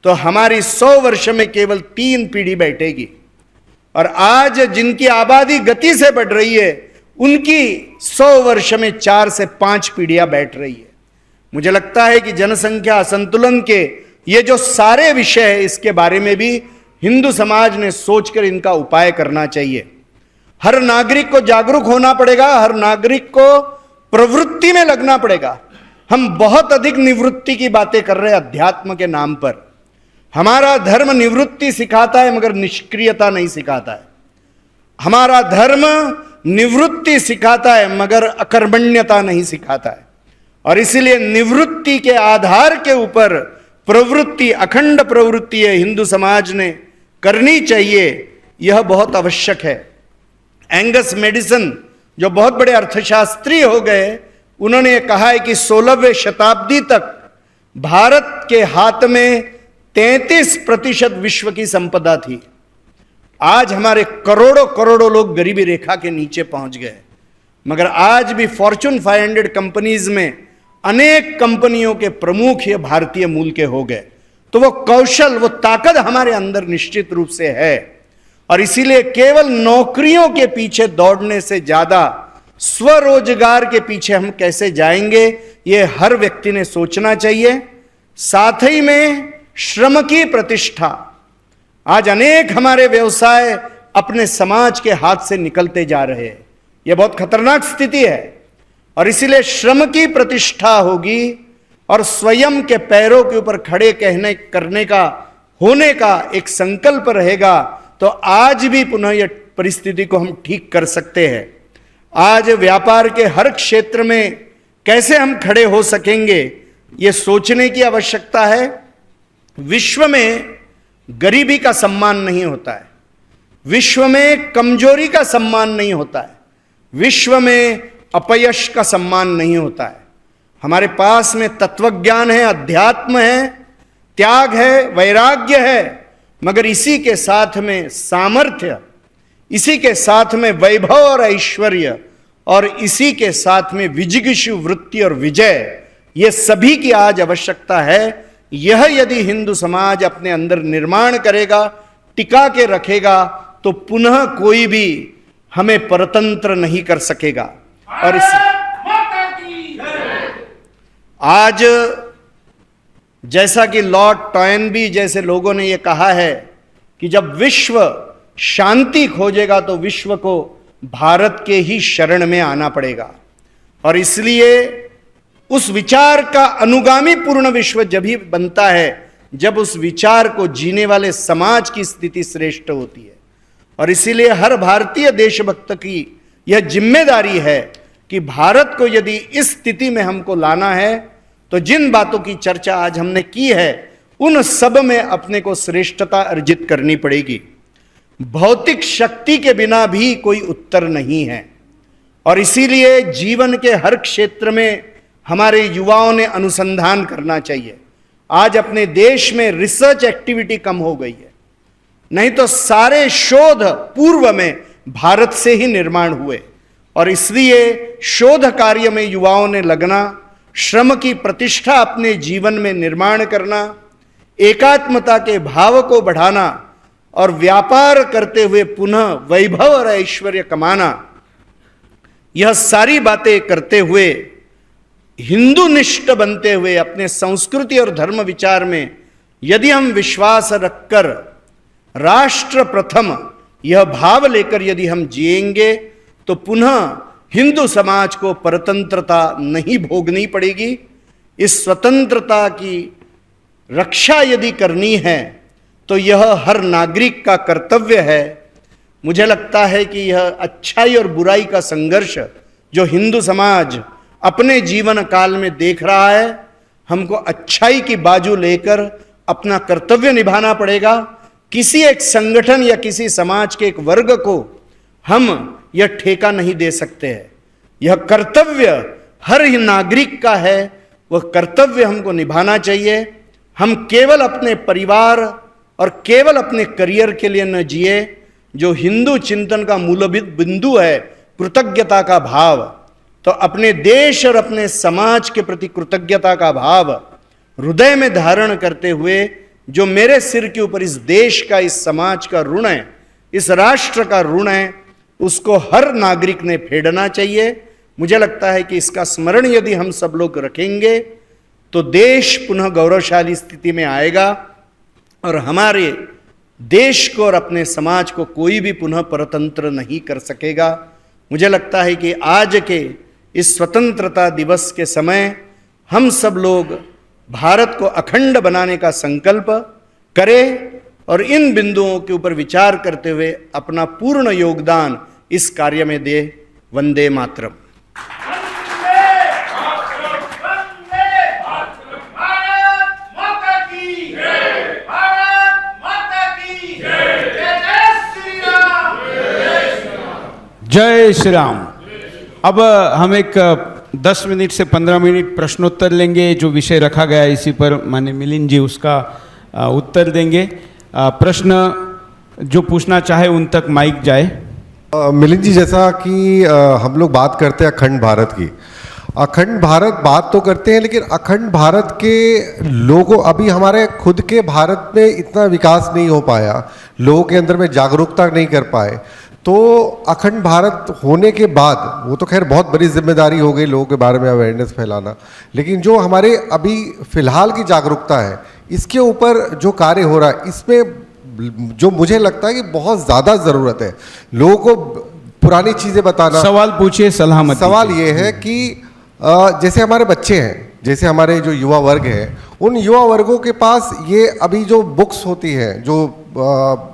तो हमारी 100 वर्ष में केवल 3 पीढ़ी बैठेगी, और आज जिनकी आबादी गति से बढ़ रही है उनकी 100 वर्ष में 4 से 5 पीढ़ियां बैठ रही है। मुझे लगता है कि जनसंख्या असंतुलन के ये जो सारे विषय है, इसके बारे में भी हिंदू समाज ने सोचकर इनका उपाय करना चाहिए। हर नागरिक को जागरूक होना पड़ेगा, हर नागरिक को प्रवृत्ति में लगना पड़ेगा। हम बहुत अधिक निवृत्ति की बातें कर रहे हैं अध्यात्म के नाम पर। हमारा धर्म निवृत्ति सिखाता है मगर निष्क्रियता नहीं सिखाता है। हमारा धर्म निवृत्ति सिखाता है मगर अकर्मण्यता नहीं सिखाता है। और इसीलिए निवृत्ति के आधार के ऊपर प्रवृत्ति, अखंड प्रवृत्ति है, हिंदू समाज ने करनी चाहिए। यह बहुत आवश्यक है। एंगस मेडिसन जो बहुत बड़े अर्थशास्त्री हो गए, उन्होंने कहा है कि 16वीं शताब्दी तक भारत के हाथ में 33% विश्व की संपदा थी। आज हमारे करोड़ों करोड़ों लोग गरीबी रेखा के नीचे पहुंच गए, मगर आज भी फॉर्च्यून 500 कंपनीज में अनेक कंपनियों के प्रमुख ये भारतीय मूल के हो गए। तो वो कौशल, वो ताकत हमारे अंदर निश्चित रूप से है। और इसीलिए केवल नौकरियों के पीछे दौड़ने से ज्यादा स्वरोजगार के पीछे हम कैसे जाएंगे, ये हर व्यक्ति ने सोचना चाहिए। साथ ही में श्रम की प्रतिष्ठा, आज अनेक हमारे व्यवसाय अपने समाज के हाथ से निकलते जा रहे हैं। यह बहुत खतरनाक स्थिति है। और इसीलिए श्रम की प्रतिष्ठा होगी और स्वयं के पैरों के ऊपर खड़े करने का होने का एक संकल्प रहेगा, तो आज भी पुनः यह परिस्थिति को हम ठीक कर सकते हैं। आज व्यापार के हर क्षेत्र में कैसे हम खड़े हो सकेंगे, यह सोचने की आवश्यकता है। विश्व में गरीबी का सम्मान नहीं होता है, विश्व में कमजोरी का सम्मान नहीं होता है, विश्व में अपयश का सम्मान नहीं होता है। हमारे पास में तत्वज्ञान है, अध्यात्म है, त्याग है, वैराग्य है, मगर इसी के साथ में सामर्थ्य, इसी के साथ में वैभव और ऐश्वर्य, और इसी के साथ में विजिगीषु वृत्ति और विजय, ये सभी की आज आवश्यकता है। यह यदि हिंदू समाज अपने अंदर निर्माण करेगा, टिका के रखेगा, तो पुनः कोई भी हमें परतंत्र नहीं कर सकेगा। और माता की आज जैसा कि लॉर्ड टॉयनबी जैसे लोगों ने यह कहा है कि जब विश्व शांति खोजेगा तो विश्व को भारत के ही शरण में आना पड़ेगा, और इसलिए उस विचार का अनुगामी पूर्ण विश्व जब ही बनता है जब उस विचार को जीने वाले समाज की स्थिति श्रेष्ठ होती है। और इसीलिए हर भारतीय देशभक्त की यह जिम्मेदारी है कि भारत को यदि इस स्थिति में हमको लाना है तो जिन बातों की चर्चा आज हमने की है उन सब में अपने को श्रेष्ठता अर्जित करनी पड़ेगी। भौतिक शक्ति के बिना भी कोई उत्तर नहीं है, और इसीलिए जीवन के हर क्षेत्र में हमारे युवाओं ने अनुसंधान करना चाहिए। आज अपने देश में रिसर्च एक्टिविटी कम हो गई है, नहीं तो सारे शोध पूर्व में भारत से ही निर्माण हुए, और इसलिए शोध कार्य में युवाओं ने लगना, श्रम की प्रतिष्ठा अपने जीवन में निर्माण करना, एकात्मता के भाव को बढ़ाना और व्यापार करते हुए पुनः वैभव और ऐश्वर्य कमाना, यह सारी बातें करते हुए हिंदुनिष्ठ बनते हुए अपने संस्कृति और धर्म विचार में यदि हम विश्वास रखकर राष्ट्र प्रथम यह भाव लेकर यदि हम जिएंगे तो पुनः हिंदू समाज को परतंत्रता नहीं भोगनी पड़ेगी। इस स्वतंत्रता की रक्षा यदि करनी है तो यह हर नागरिक का कर्तव्य है। मुझे लगता है कि यह अच्छाई और बुराई का संघर्ष जो हिंदू समाज अपने जीवन काल में देख रहा है, हमको अच्छाई की बाजू लेकर अपना कर्तव्य निभाना पड़ेगा। किसी एक संगठन या किसी समाज के एक वर्ग को हम यह ठेका नहीं दे सकते हैं। यह कर्तव्य हर ही नागरिक का है, वह कर्तव्य हमको निभाना चाहिए। हम केवल अपने परिवार और केवल अपने करियर के लिए न जिए। जो हिंदू चिंतन का मूलभूत बिंदु है कृतज्ञता का भाव, तो अपने देश और अपने समाज के प्रति कृतज्ञता का भाव हृदय में धारण करते हुए जो मेरे सिर के ऊपर इस देश का, इस समाज का ऋण है, इस राष्ट्र का ऋण है, उसको हर नागरिक ने फेडना चाहिए। मुझे लगता है कि इसका स्मरण यदि हम सब लोग रखेंगे तो देश पुनः गौरवशाली स्थिति में आएगा और हमारे देश को और अपने समाज को कोई भी पुनः परतंत्र नहीं कर सकेगा। मुझे लगता है कि आज के इस स्वतंत्रता दिवस के समय हम सब लोग भारत को अखंड बनाने का संकल्प करें और इन बिंदुओं के ऊपर विचार करते हुए अपना पूर्ण योगदान इस कार्य में दे। वंदे मातरम। जय श्री राम। अब हम एक 10 मिनट से 15 मिनट प्रश्नोत्तर लेंगे। जो विषय रखा गया है इसी पर माननीय मिलिंद जी उसका उत्तर देंगे। प्रश्न जो पूछना चाहे उन तक माइक जाए। मिलिंद जी, जैसा कि हम लोग बात करते हैं अखंड भारत की, अखंड भारत बात तो करते हैं, लेकिन अखंड भारत के लोगों, अभी हमारे खुद के भारत में इतना विकास नहीं हो पाया, लोगों के अंदर में जागरूकता नहीं कर पाए। तो अखंड भारत होने के बाद, वो तो खैर बहुत बड़ी जिम्मेदारी हो गई लोगों के बारे में अवेयरनेस फैलाना, लेकिन जो हमारे अभी फिलहाल की जागरूकता है, इसके ऊपर जो कार्य हो रहा है, इसमें जो मुझे लगता है कि बहुत ज़्यादा ज़रूरत है लोगों को पुरानी चीज़ें बताना। सवाल पूछिए, सलाह मत। सवाल ये है कि जैसे हमारे बच्चे हैं, जैसे हमारे जो युवा वर्ग है, उन युवा वर्गों के पास ये अभी जो बुक्स होती हैं, जो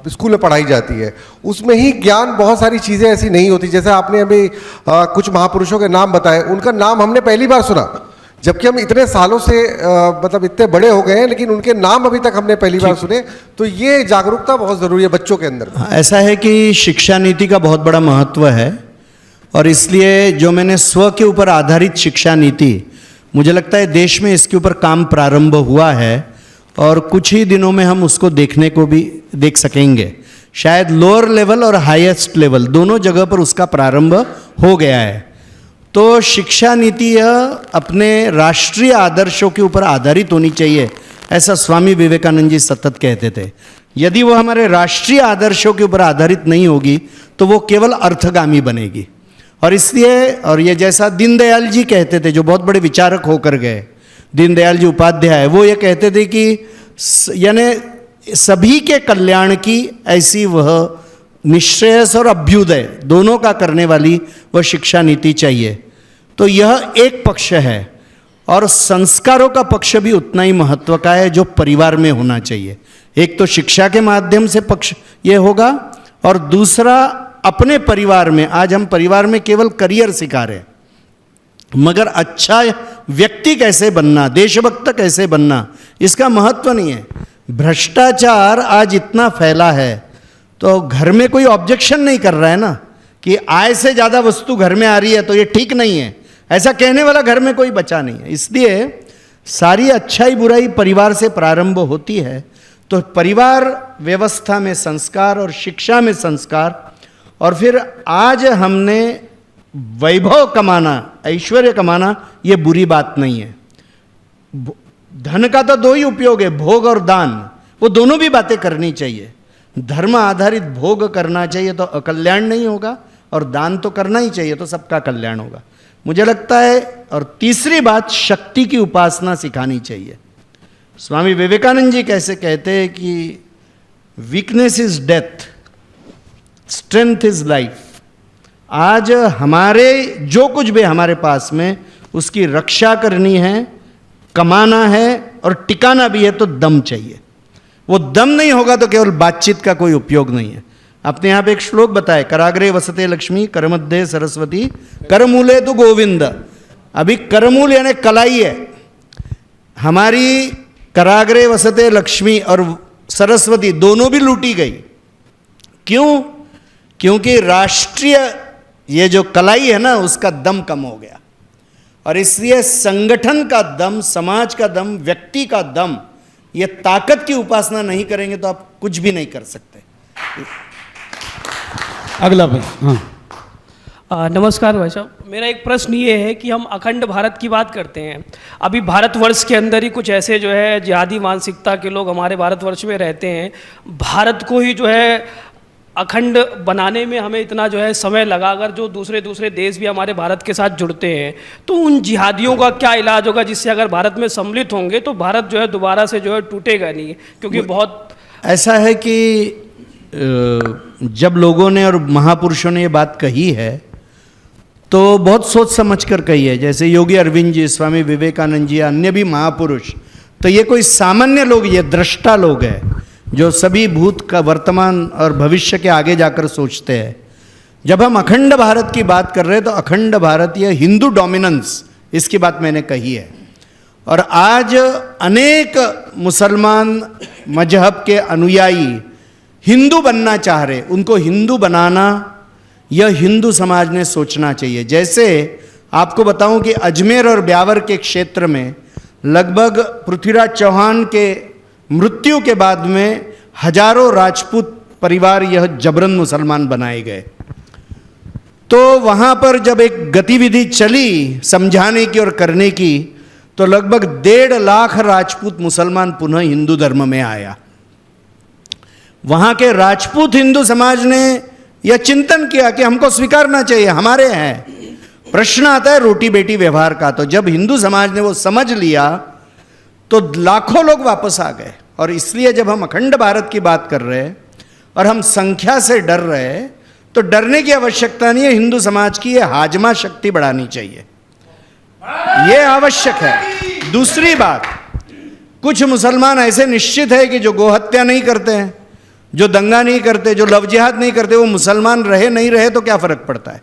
स्कूल में पढ़ाई जाती है, उसमें ही ज्ञान बहुत सारी चीज़ें ऐसी नहीं होती। जैसे आपने अभी कुछ महापुरुषों के नाम बताए, उनका नाम हमने पहली बार सुना, जबकि हम इतने सालों से मतलब इतने बड़े हो गए हैं, लेकिन उनके नाम अभी तक हमने पहली बार सुने। तो ये जागरूकता बहुत ज़रूरी है बच्चों के अंदर। ऐसा है कि शिक्षा नीति का बहुत बड़ा महत्व है, और इसलिए जो मैंने स्व के ऊपर आधारित शिक्षा नीति मुझे लगता है देश में इसके ऊपर काम प्रारंभ हुआ है और कुछ ही दिनों में हम उसको देखने को भी देख सकेंगे। शायद लोअर लेवल और हाईएस्ट लेवल दोनों जगह पर उसका प्रारंभ हो गया है। तो शिक्षा नीति यह अपने राष्ट्रीय आदर्शों के ऊपर आधारित होनी चाहिए, ऐसा स्वामी विवेकानंद जी सतत कहते थे। यदि वो हमारे राष्ट्रीय आदर्शों के ऊपर आधारित नहीं होगी तो वो केवल अर्थगामी बनेगी। और इसलिए, और ये जैसा दीनदयाल जी कहते थे, जो बहुत बड़े विचारक होकर गए, दीनदयाल जी उपाध्याय, वो ये कहते थे कि यानी सभी के कल्याण की ऐसी वह निश्रेयस और अभ्युदय दोनों का करने वाली वह शिक्षा नीति चाहिए। तो यह एक पक्ष है। और संस्कारों का पक्ष भी उतना ही महत्व का है जो परिवार में होना चाहिए। एक तो शिक्षा के माध्यम से पक्ष ये होगा, और दूसरा अपने परिवार में। आज हम परिवार में केवल करियर सिखा रहे हैं, मगर अच्छा व्यक्ति कैसे बनना, देशभक्त कैसे बनना, इसका महत्व नहीं है। भ्रष्टाचार आज इतना फैला है, तो घर में कोई ऑब्जेक्शन नहीं कर रहा है ना कि आय से ज़्यादा वस्तु घर में आ रही है तो ये ठीक नहीं है, ऐसा कहने वाला घर में कोई बचा नहीं है। इसलिए सारी अच्छाई बुराई परिवार से प्रारंभ होती है। तो परिवार व्यवस्था में संस्कार और शिक्षा में संस्कार, और फिर आज हमने वैभव कमाना, ऐश्वर्य कमाना, ये बुरी बात नहीं है। धन का तो दो ही उपयोग है, भोग और दान, वो दोनों भी बातें करनी चाहिए। धर्म आधारित भोग करना चाहिए तो अकल्याण नहीं होगा, और दान तो करना ही चाहिए तो सबका कल्याण होगा, मुझे लगता है। और तीसरी बात, शक्ति की उपासना सिखानी चाहिए। स्वामी विवेकानंद जी कैसे कहते हैं कि weakness is death, strength is life. आज हमारे जो कुछ भी हमारे पास में, उसकी रक्षा करनी है, कमाना है और टिकाना भी है, तो दम चाहिए। वो दम नहीं होगा तो केवल बातचीत का कोई उपयोग नहीं है। अपने यहाँ पे एक श्लोक बताए, कराग्रे वसते लक्ष्मी करमध्य सरस्वती करमूले तो गोविंद। अभी करमूल यानी कलाई है हमारी, कराग्रे वसते लक्ष्मी और सरस्वती दोनों भी लूटी गई। क्यों? क्योंकि राष्ट्रीय ये जो कलाई है ना, उसका दम कम हो गया। और इसलिए संगठन का दम, समाज का दम, व्यक्ति का दम, ये ताकत की उपासना नहीं करेंगे तो आप कुछ भी नहीं कर सकते। अगला भाई। हाँ, नमस्कार भाई साहब, मेरा एक प्रश्न ये है कि हम अखंड भारत की बात करते हैं। अभी भारतवर्ष के अंदर ही कुछ ऐसे जो है जिहादी मानसिकता के लोग हमारे भारतवर्ष में रहते हैं। भारत को ही जो है अखंड बनाने में हमें इतना जो है समय लगा, अगर जो दूसरे देश भी हमारे भारत के साथ जुड़ते हैं, तो उन जिहादियों का क्या इलाज होगा जिससे अगर भारत में सम्मिलित होंगे तो भारत जो है दोबारा से जो है टूटेगा नहीं? क्योंकि बहुत ऐसा है कि जब लोगों ने और महापुरुषों ने ये बात कही है तो बहुत सोच समझ कर कही है। जैसे योगी अरविंद जी, स्वामी विवेकानंद जी, अन्य भी महापुरुष, तो ये कोई सामान्य लोग, ये दृष्टा लोग हैं जो सभी भूत का, वर्तमान और भविष्य के आगे जाकर सोचते हैं। जब हम अखंड भारत की बात कर रहे हैं तो अखंड भारत, ये हिंदू डोमिनेंस, इसकी बात मैंने कही है। और आज अनेक मुसलमान मजहब के अनुयायी हिंदू बनना चाह रहे, उनको हिंदू बनाना यह हिंदू समाज ने सोचना चाहिए। जैसे आपको बताऊं कि अजमेर और ब्यावर के क्षेत्र में लगभग पृथ्वीराज चौहान के मृत्यु के बाद में हजारों राजपूत परिवार यह जबरन मुसलमान बनाए गए। तो वहाँ पर जब एक गतिविधि चली समझाने की और करने की, तो लगभग 1.5 लाख राजपूत मुसलमान पुनः हिंदू धर्म में आया। वहाँ के राजपूत हिंदू समाज ने यह चिंतन किया कि हमको स्वीकारना चाहिए, हमारे हैं। प्रश्न आता है रोटी बेटी व्यवहार का, तो जब हिंदू समाज ने वो समझ लिया तो लाखों लोग वापस आ गए। और इसलिए जब हम अखंड भारत की बात कर रहे हैं और हम संख्या से डर रहे हैं, तो डरने की आवश्यकता नहीं है। हिंदू समाज की ये हाजमा शक्ति बढ़ानी चाहिए, ये आवश्यक है। दूसरी बात, कुछ मुसलमान ऐसे निश्चित है कि जो गोहत्या नहीं करते हैं, जो दंगा नहीं करते, जो लव जिहाद नहीं करते, वो मुसलमान रहे नहीं रहे तो क्या फर्क पड़ता है।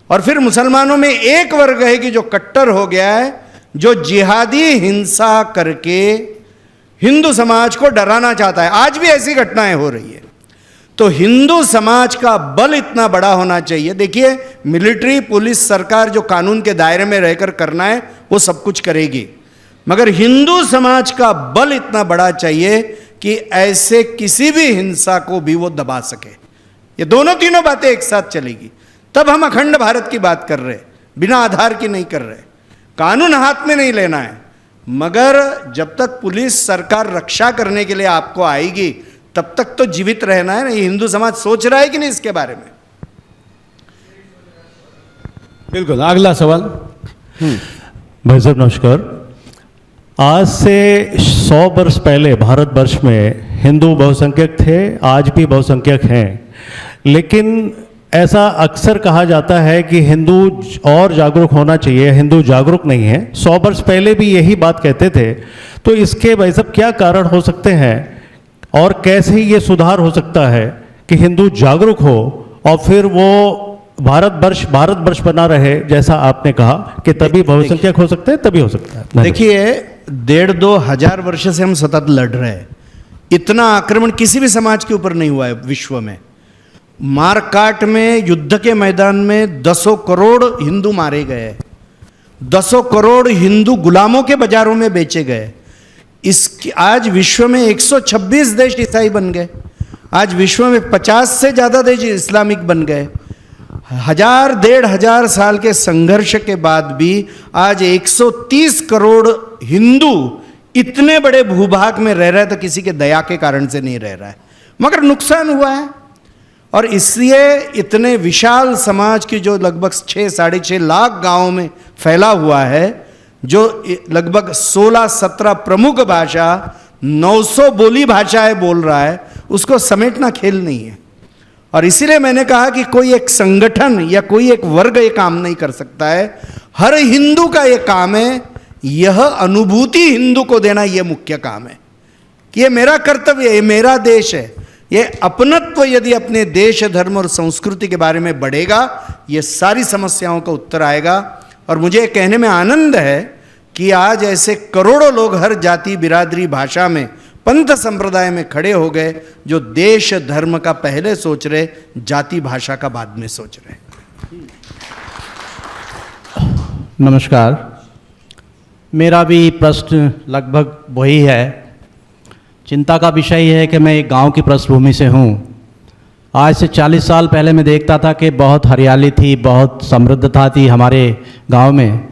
और फिर मुसलमानों में एक वर्ग है कि जो कट्टर हो गया है, जो जिहादी हिंसा करके हिंदू समाज को डराना चाहता है। आज भी ऐसी घटनाएं हो रही है। तो हिंदू समाज का बल इतना बड़ा होना चाहिए। देखिए, मिलिट्री, पुलिस, सरकार जो कानून के दायरे में रहकर करना है वो सब कुछ करेगी, मगर हिंदू समाज का बल इतना बड़ा चाहिए कि ऐसे किसी भी हिंसा को भी वो दबा सके। ये दोनों तीनों बातें एक साथ चलेगी, तब हम अखंड भारत की बात कर रहे, बिना आधार की नहीं कर रहे। कानून हाथ में नहीं लेना है, मगर जब तक पुलिस, सरकार रक्षा करने के लिए आपको आएगी तब तक तो जीवित रहना है ना। ये हिंदू समाज सोच रहा है कि नहीं इसके बारे में? बिल्कुल। अगला सवाल। भाई साहब नमस्कार। आज से 100 वर्ष पहले भारतवर्ष में हिंदू बहुसंख्यक थे, आज भी बहुसंख्यक हैं, लेकिन ऐसा अक्सर कहा जाता है कि हिंदू और जागरूक होना चाहिए, हिंदू जागरूक नहीं है। 100 वर्ष पहले भी यही बात कहते थे, तो इसके भाई साहब क्या कारण हो सकते हैं और कैसे ये सुधार हो सकता है कि हिंदू जागरूक हो और फिर वो भारतवर्ष बना रहे, जैसा आपने कहा कि तभी बहुसंख्यक हो सकते हैं, तभी हो सकता है। देखिए, 1,500-2 हजार वर्ष से हम सतत लड़ रहे हैं। इतना आक्रमण किसी भी समाज के ऊपर नहीं हुआ है विश्व में। मारकाट में, युद्ध के मैदान में 10 करोड़ हिंदू मारे गए, 10 करोड़ हिंदू गुलामों के बाजारों में बेचे गए। आज विश्व में 126 देश ईसाई बन गए, आज विश्व में 50 से ज़्यादा देश इस्लामिक बन गए। 1000-1500 साल के संघर्ष के बाद भी आज 130 करोड़ हिंदू इतने बड़े भूभाग में रह रहा है, तो किसी के दया के कारण से नहीं रह रहा है, मगर नुकसान हुआ है। और इसलिए इतने विशाल समाज की जो लगभग 6-6.5 लाख गांवों में फैला हुआ है, जो लगभग 16-17 प्रमुख भाषा, 900 बोली भाषाएं बोल रहा है, उसको समेटना खेल नहीं है। और इसीलिए मैंने कहा कि कोई एक संगठन या कोई एक वर्ग ये काम नहीं कर सकता है, हर हिंदू का ये काम है। यह अनुभूति हिंदू को देना ये मुख्य काम है कि ये मेरा कर्तव्य है, ये मेरा देश है। ये अपनत्व यदि अपने देश, धर्म और संस्कृति के बारे में बढ़ेगा, ये सारी समस्याओं का उत्तर आएगा। और मुझे कहने में आनंद है कि आज ऐसे करोड़ों लोग हर जाति, बिरादरी, भाषा में, पंथ संप्रदाय में खड़े हो गए, जो देश धर्म का पहले सोच रहे, जाति भाषा का बाद में सोच रहे। नमस्कार। मेरा भी प्रश्न लगभग वही है। चिंता का विषय यह है कि मैं एक गांव की पृष्ठभूमि से हूं। आज से 40 साल पहले मैं देखता था कि बहुत हरियाली थी, बहुत समृद्धता थी हमारे गांव में,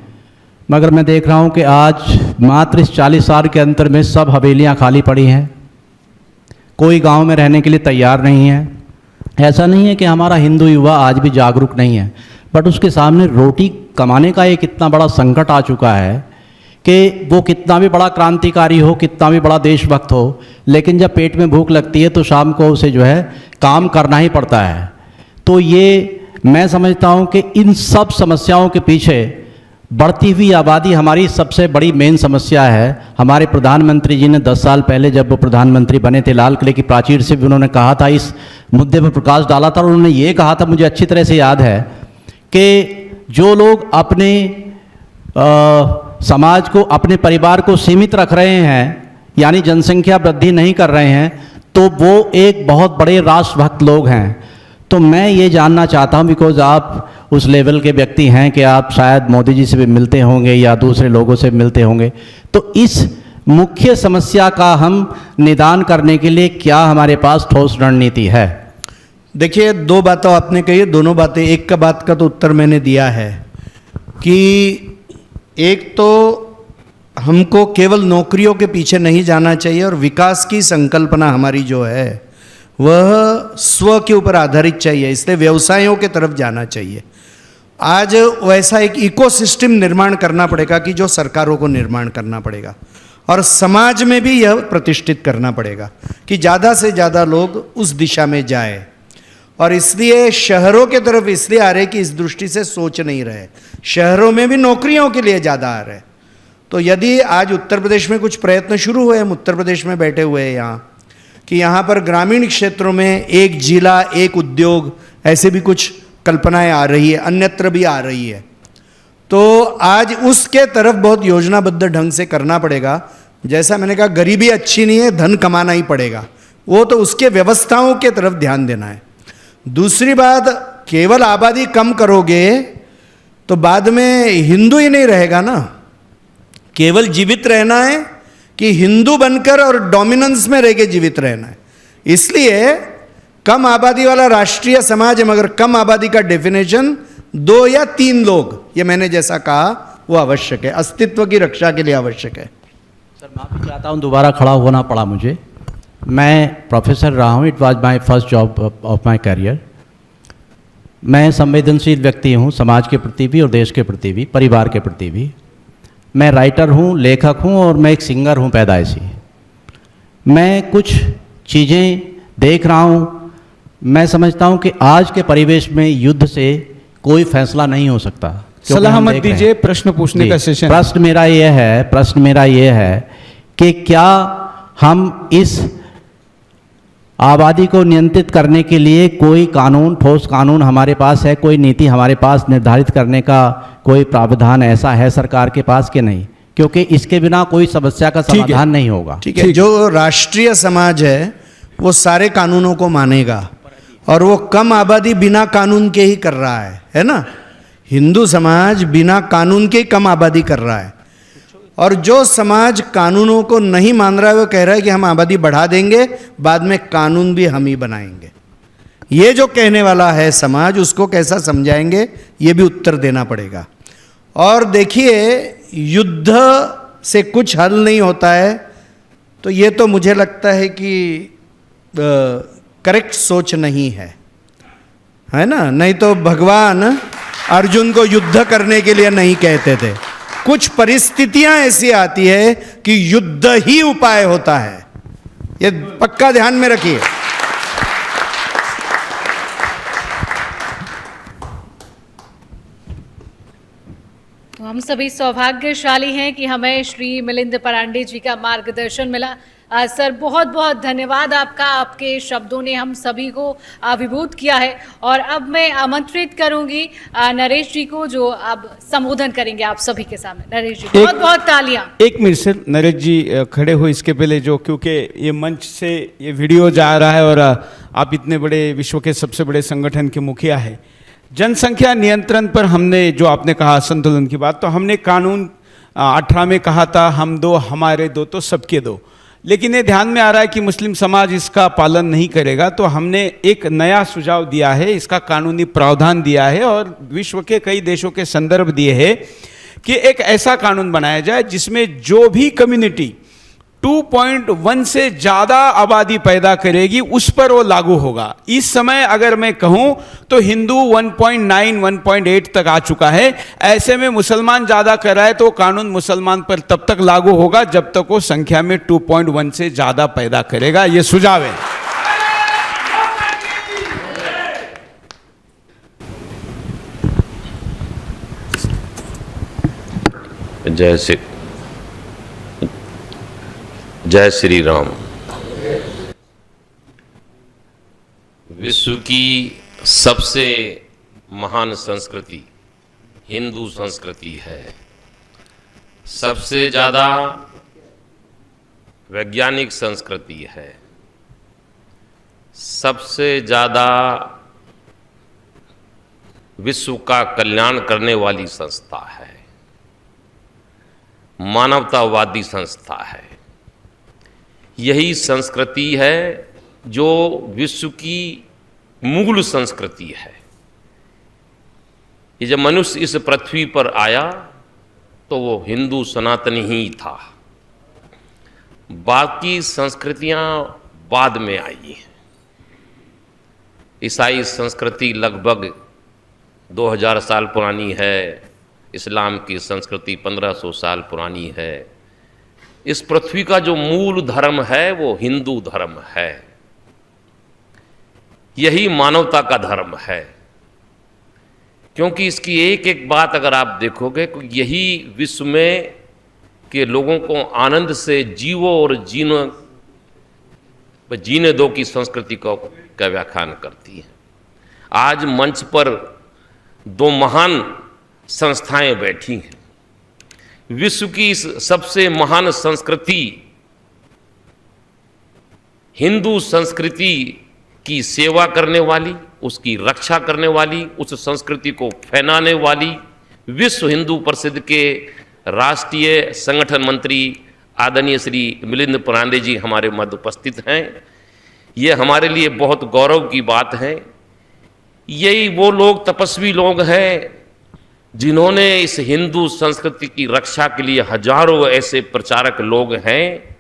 मगर मैं देख रहा हूं कि आज मात्र इस 40 साल के अंतर में सब हवेलियां खाली पड़ी हैं, कोई गांव में रहने के लिए तैयार नहीं है। ऐसा नहीं है कि हमारा हिंदू युवा आज भी जागरूक नहीं है, बट उसके सामने रोटी कमाने का एक इतना बड़ा संकट आ चुका है कि वो कितना भी बड़ा क्रांतिकारी हो, कितना भी बड़ा देशभक्त हो, लेकिन जब पेट में भूख लगती है तो शाम को उसे जो है काम करना ही पड़ता है। तो ये मैं समझता हूँ कि इन सब समस्याओं के पीछे बढ़ती हुई आबादी हमारी सबसे बड़ी मेन समस्या है। हमारे प्रधानमंत्री जी ने 10 साल पहले जब वो प्रधानमंत्री बने थे, लाल किले की प्राचीर से भी उन्होंने कहा था, इस मुद्दे पर प्रकाश डाला था। और उन्होंने ये कहा था, मुझे अच्छी तरह से याद है, कि जो लोग अपने समाज को, अपने परिवार को सीमित रख रहे हैं, यानी जनसंख्या वृद्धि नहीं कर रहे हैं, तो वो एक बहुत बड़े राष्ट्रभक्त लोग हैं। तो मैं ये जानना चाहता हूँ, बिकॉज आप उस लेवल के व्यक्ति हैं कि आप शायद मोदी जी से भी मिलते होंगे या दूसरे लोगों से मिलते होंगे, तो इस मुख्य समस्या का हम निदान करने के लिए क्या हमारे पास ठोस रणनीति है? देखिए, 2 बातें आपने कही है, दोनों बातें, एक का बात का तो उत्तर मैंने दिया है कि एक तो हमको केवल नौकरियों के पीछे नहीं जाना चाहिए, और विकास की संकल्पना हमारी जो है वह स्व के ऊपर आधारित चाहिए, इसलिए व्यवसायों के तरफ जाना चाहिए। आज वैसा एक इकोसिस्टम निर्माण करना पड़ेगा कि जो सरकारों को निर्माण करना पड़ेगा, और समाज में भी यह प्रतिष्ठित करना पड़ेगा कि ज़्यादा से ज़्यादा लोग उस दिशा में जाए। और इसलिए शहरों के तरफ इसलिए आ रहे कि इस दृष्टि से सोच नहीं रहे, शहरों में भी नौकरियों के लिए ज़्यादा आ रहे। तो यदि आज उत्तर प्रदेश में कुछ प्रयत्न शुरू हुए, हम उत्तर प्रदेश में बैठे हुए हैं यहाँ, कि यहाँ पर ग्रामीण क्षेत्रों में एक जिला एक उद्योग, ऐसे भी कुछ कल्पनाएं आ रही है, अन्यत्र भी आ रही है। तो आज उसके तरफ बहुत योजनाबद्ध ढंग से करना पड़ेगा। जैसा मैंने कहा, गरीबी अच्छी नहीं है, धन कमाना ही पड़ेगा। वो तो उसके व्यवस्थाओं के तरफ ध्यान देना है। दूसरी बात, केवल आबादी कम करोगे तो बाद में हिंदू ही नहीं रहेगा ना। केवल जीवित रहना है कि हिंदू बनकर और डोमिनेंस में रह के जीवित रहना है। इसलिए कम आबादी वाला राष्ट्रीय समाज है, मगर कम आबादी का डेफिनेशन 2 या 3 लोग, ये मैंने जैसा कहा वो आवश्यक है, अस्तित्व की रक्षा के लिए आवश्यक है। सर माफ़ी चाहता हूँ, दोबारा खड़ा होना पड़ा मुझे। मैं प्रोफेसर रहा हूँ, it was my first job of my career. मैं संवेदनशील व्यक्ति हूँ, समाज के प्रति भी और देश के प्रति भी, परिवार के प्रति भी। मैं राइटर हूँ, लेखक हूँ और मैं एक सिंगर हूँ पैदाइशी। मैं कुछ चीज़ें देख रहा हूँ, मैं समझता हूँ कि आज के परिवेश में युद्ध से कोई फैसला नहीं हो सकता। क्योंकि सलाह हम मत देख रहे दीजिए, हैं। प्रश्न पूछने जी, का सेशन। प्रश्न मेरा ये है कि क्या हम इस आबादी को नियंत्रित करने के लिए कोई कानून, ठोस कानून हमारे पास है, कोई नीति हमारे पास निर्धारित करने का कोई प्रावधान ऐसा है सरकार के पास कि नहीं? क्योंकि इसके बिना कोई समस्या का समाधान नहीं होगा। ठीक है, जो राष्ट्रीय समाज है वो सारे कानूनों को मानेगा, और वो कम आबादी बिना कानून के ही कर रहा है ना। हिंदू समाज बिना कानून के ही कम आबादी कर रहा है, और जो समाज कानूनों को नहीं मान रहा है वो कह रहा है कि हम आबादी बढ़ा देंगे, बाद में कानून भी हम ही बनाएंगे। ये जो कहने वाला है समाज, उसको कैसा समझाएंगे ये भी उत्तर देना पड़ेगा। और देखिए, युद्ध से कुछ हल नहीं होता है, तो ये तो मुझे लगता है कि करेक्ट सोच नहीं है ना। नहीं तो भगवान अर्जुन को युद्ध करने के लिए नहीं कहते थे। कुछ परिस्थितियां ऐसी आती है कि युद्ध ही उपाय होता है, ये पक्का ध्यान में रखिए। तो हम सभी सौभाग्यशाली हैं कि हमें श्री मिलिंद परांडे जी का मार्गदर्शन मिला। सर बहुत बहुत धन्यवाद आपका, आपके शब्दों ने हम सभी को अभिभूत किया है। और अब मैं आमंत्रित करूंगी नरेश जी को, जो अब संबोधन करेंगे आप सभी के सामने। नरेश जी, बहुत बहुत तालियां। एक मिनट सर, नरेश जी खड़े हो इसके पहले, जो क्योंकि ये मंच से ये वीडियो जा रहा है और आप इतने बड़े विश्व के सबसे बड़े संगठन के मुखिया है। जनसंख्या नियंत्रण पर हमने जो आपने कहा संतुलन की बात, तो हमने कानून 18 में कहा था, हम दो हमारे दो तो सबके दो, लेकिन ये ध्यान में आ रहा है कि मुस्लिम समाज इसका पालन नहीं करेगा, तो हमने एक नया सुझाव दिया है, इसका कानूनी प्रावधान दिया है और विश्व के कई देशों के संदर्भ दिए हैं कि एक ऐसा कानून बनाया जाए जिसमें जो भी कम्युनिटी 2.1 से ज़्यादा आबादी पैदा करेगी उस पर वो लागू होगा। इस समय अगर मैं कहूँ तो हिंदू 1.9 1.8 तक आ चुका है, ऐसे में मुसलमान ज़्यादा कर रहा है तो कानून मुसलमान पर तब तक लागू होगा जब तक वो संख्या में 2.1 से ज़्यादा पैदा करेगा। ये सुझाव है। जय श्री राम। विश्व की सबसे महान संस्कृति हिंदू संस्कृति है। सबसे ज़्यादा वैज्ञानिक संस्कृति है। सबसे ज़्यादा विश्व का कल्याण करने वाली संस्था है। मानवतावादी संस्था है। यही संस्कृति है जो विश्व की मूल संस्कृति है। ये जब मनुष्य इस पृथ्वी पर आया तो वो हिंदू सनातनी ही था, बाकी संस्कृतियां बाद में आई हैं। ईसाई संस्कृति लगभग 2000 साल पुरानी है, इस्लाम की संस्कृति 1500 साल पुरानी है। इस पृथ्वी का जो मूल धर्म है वो हिंदू धर्म है। यही मानवता का धर्म है, क्योंकि इसकी एक एक बात अगर आप देखोगे तो यही विश्व में के लोगों को आनंद से जीवो और जीने दो की संस्कृति का व्याख्यान करती है। आज मंच पर दो महान संस्थाएं बैठी हैं। विश्व की सबसे महान संस्कृति हिंदू संस्कृति की सेवा करने वाली, उसकी रक्षा करने वाली, उस संस्कृति को फैलाने वाली विश्व हिंदू परिषद के राष्ट्रीय संगठन मंत्री आदरणीय श्री मिलिंद पांडे जी हमारे मध्य उपस्थित हैं। ये हमारे लिए बहुत गौरव की बात है। यही वो लोग, तपस्वी लोग हैं जिन्होंने इस हिंदू संस्कृति की रक्षा के लिए, हजारों ऐसे प्रचारक लोग हैं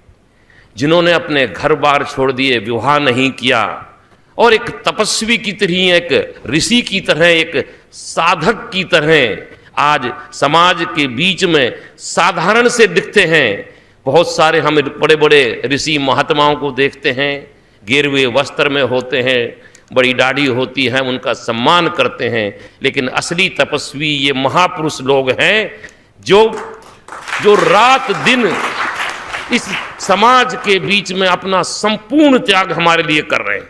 जिन्होंने अपने घर बार छोड़ दिए, विवाह नहीं किया और एक तपस्वी की तरह, एक ऋषि की तरह, एक साधक की तरह आज समाज के बीच में साधारण से दिखते हैं। बहुत सारे हम बड़े बड़े ऋषि महात्माओं को देखते हैं, गेरुए वस्त्र में होते हैं, बड़ी दाढ़ी होती है, उनका सम्मान करते हैं, लेकिन असली तपस्वी ये महापुरुष लोग हैं जो रात दिन इस समाज के बीच में अपना संपूर्ण त्याग हमारे लिए कर रहे हैं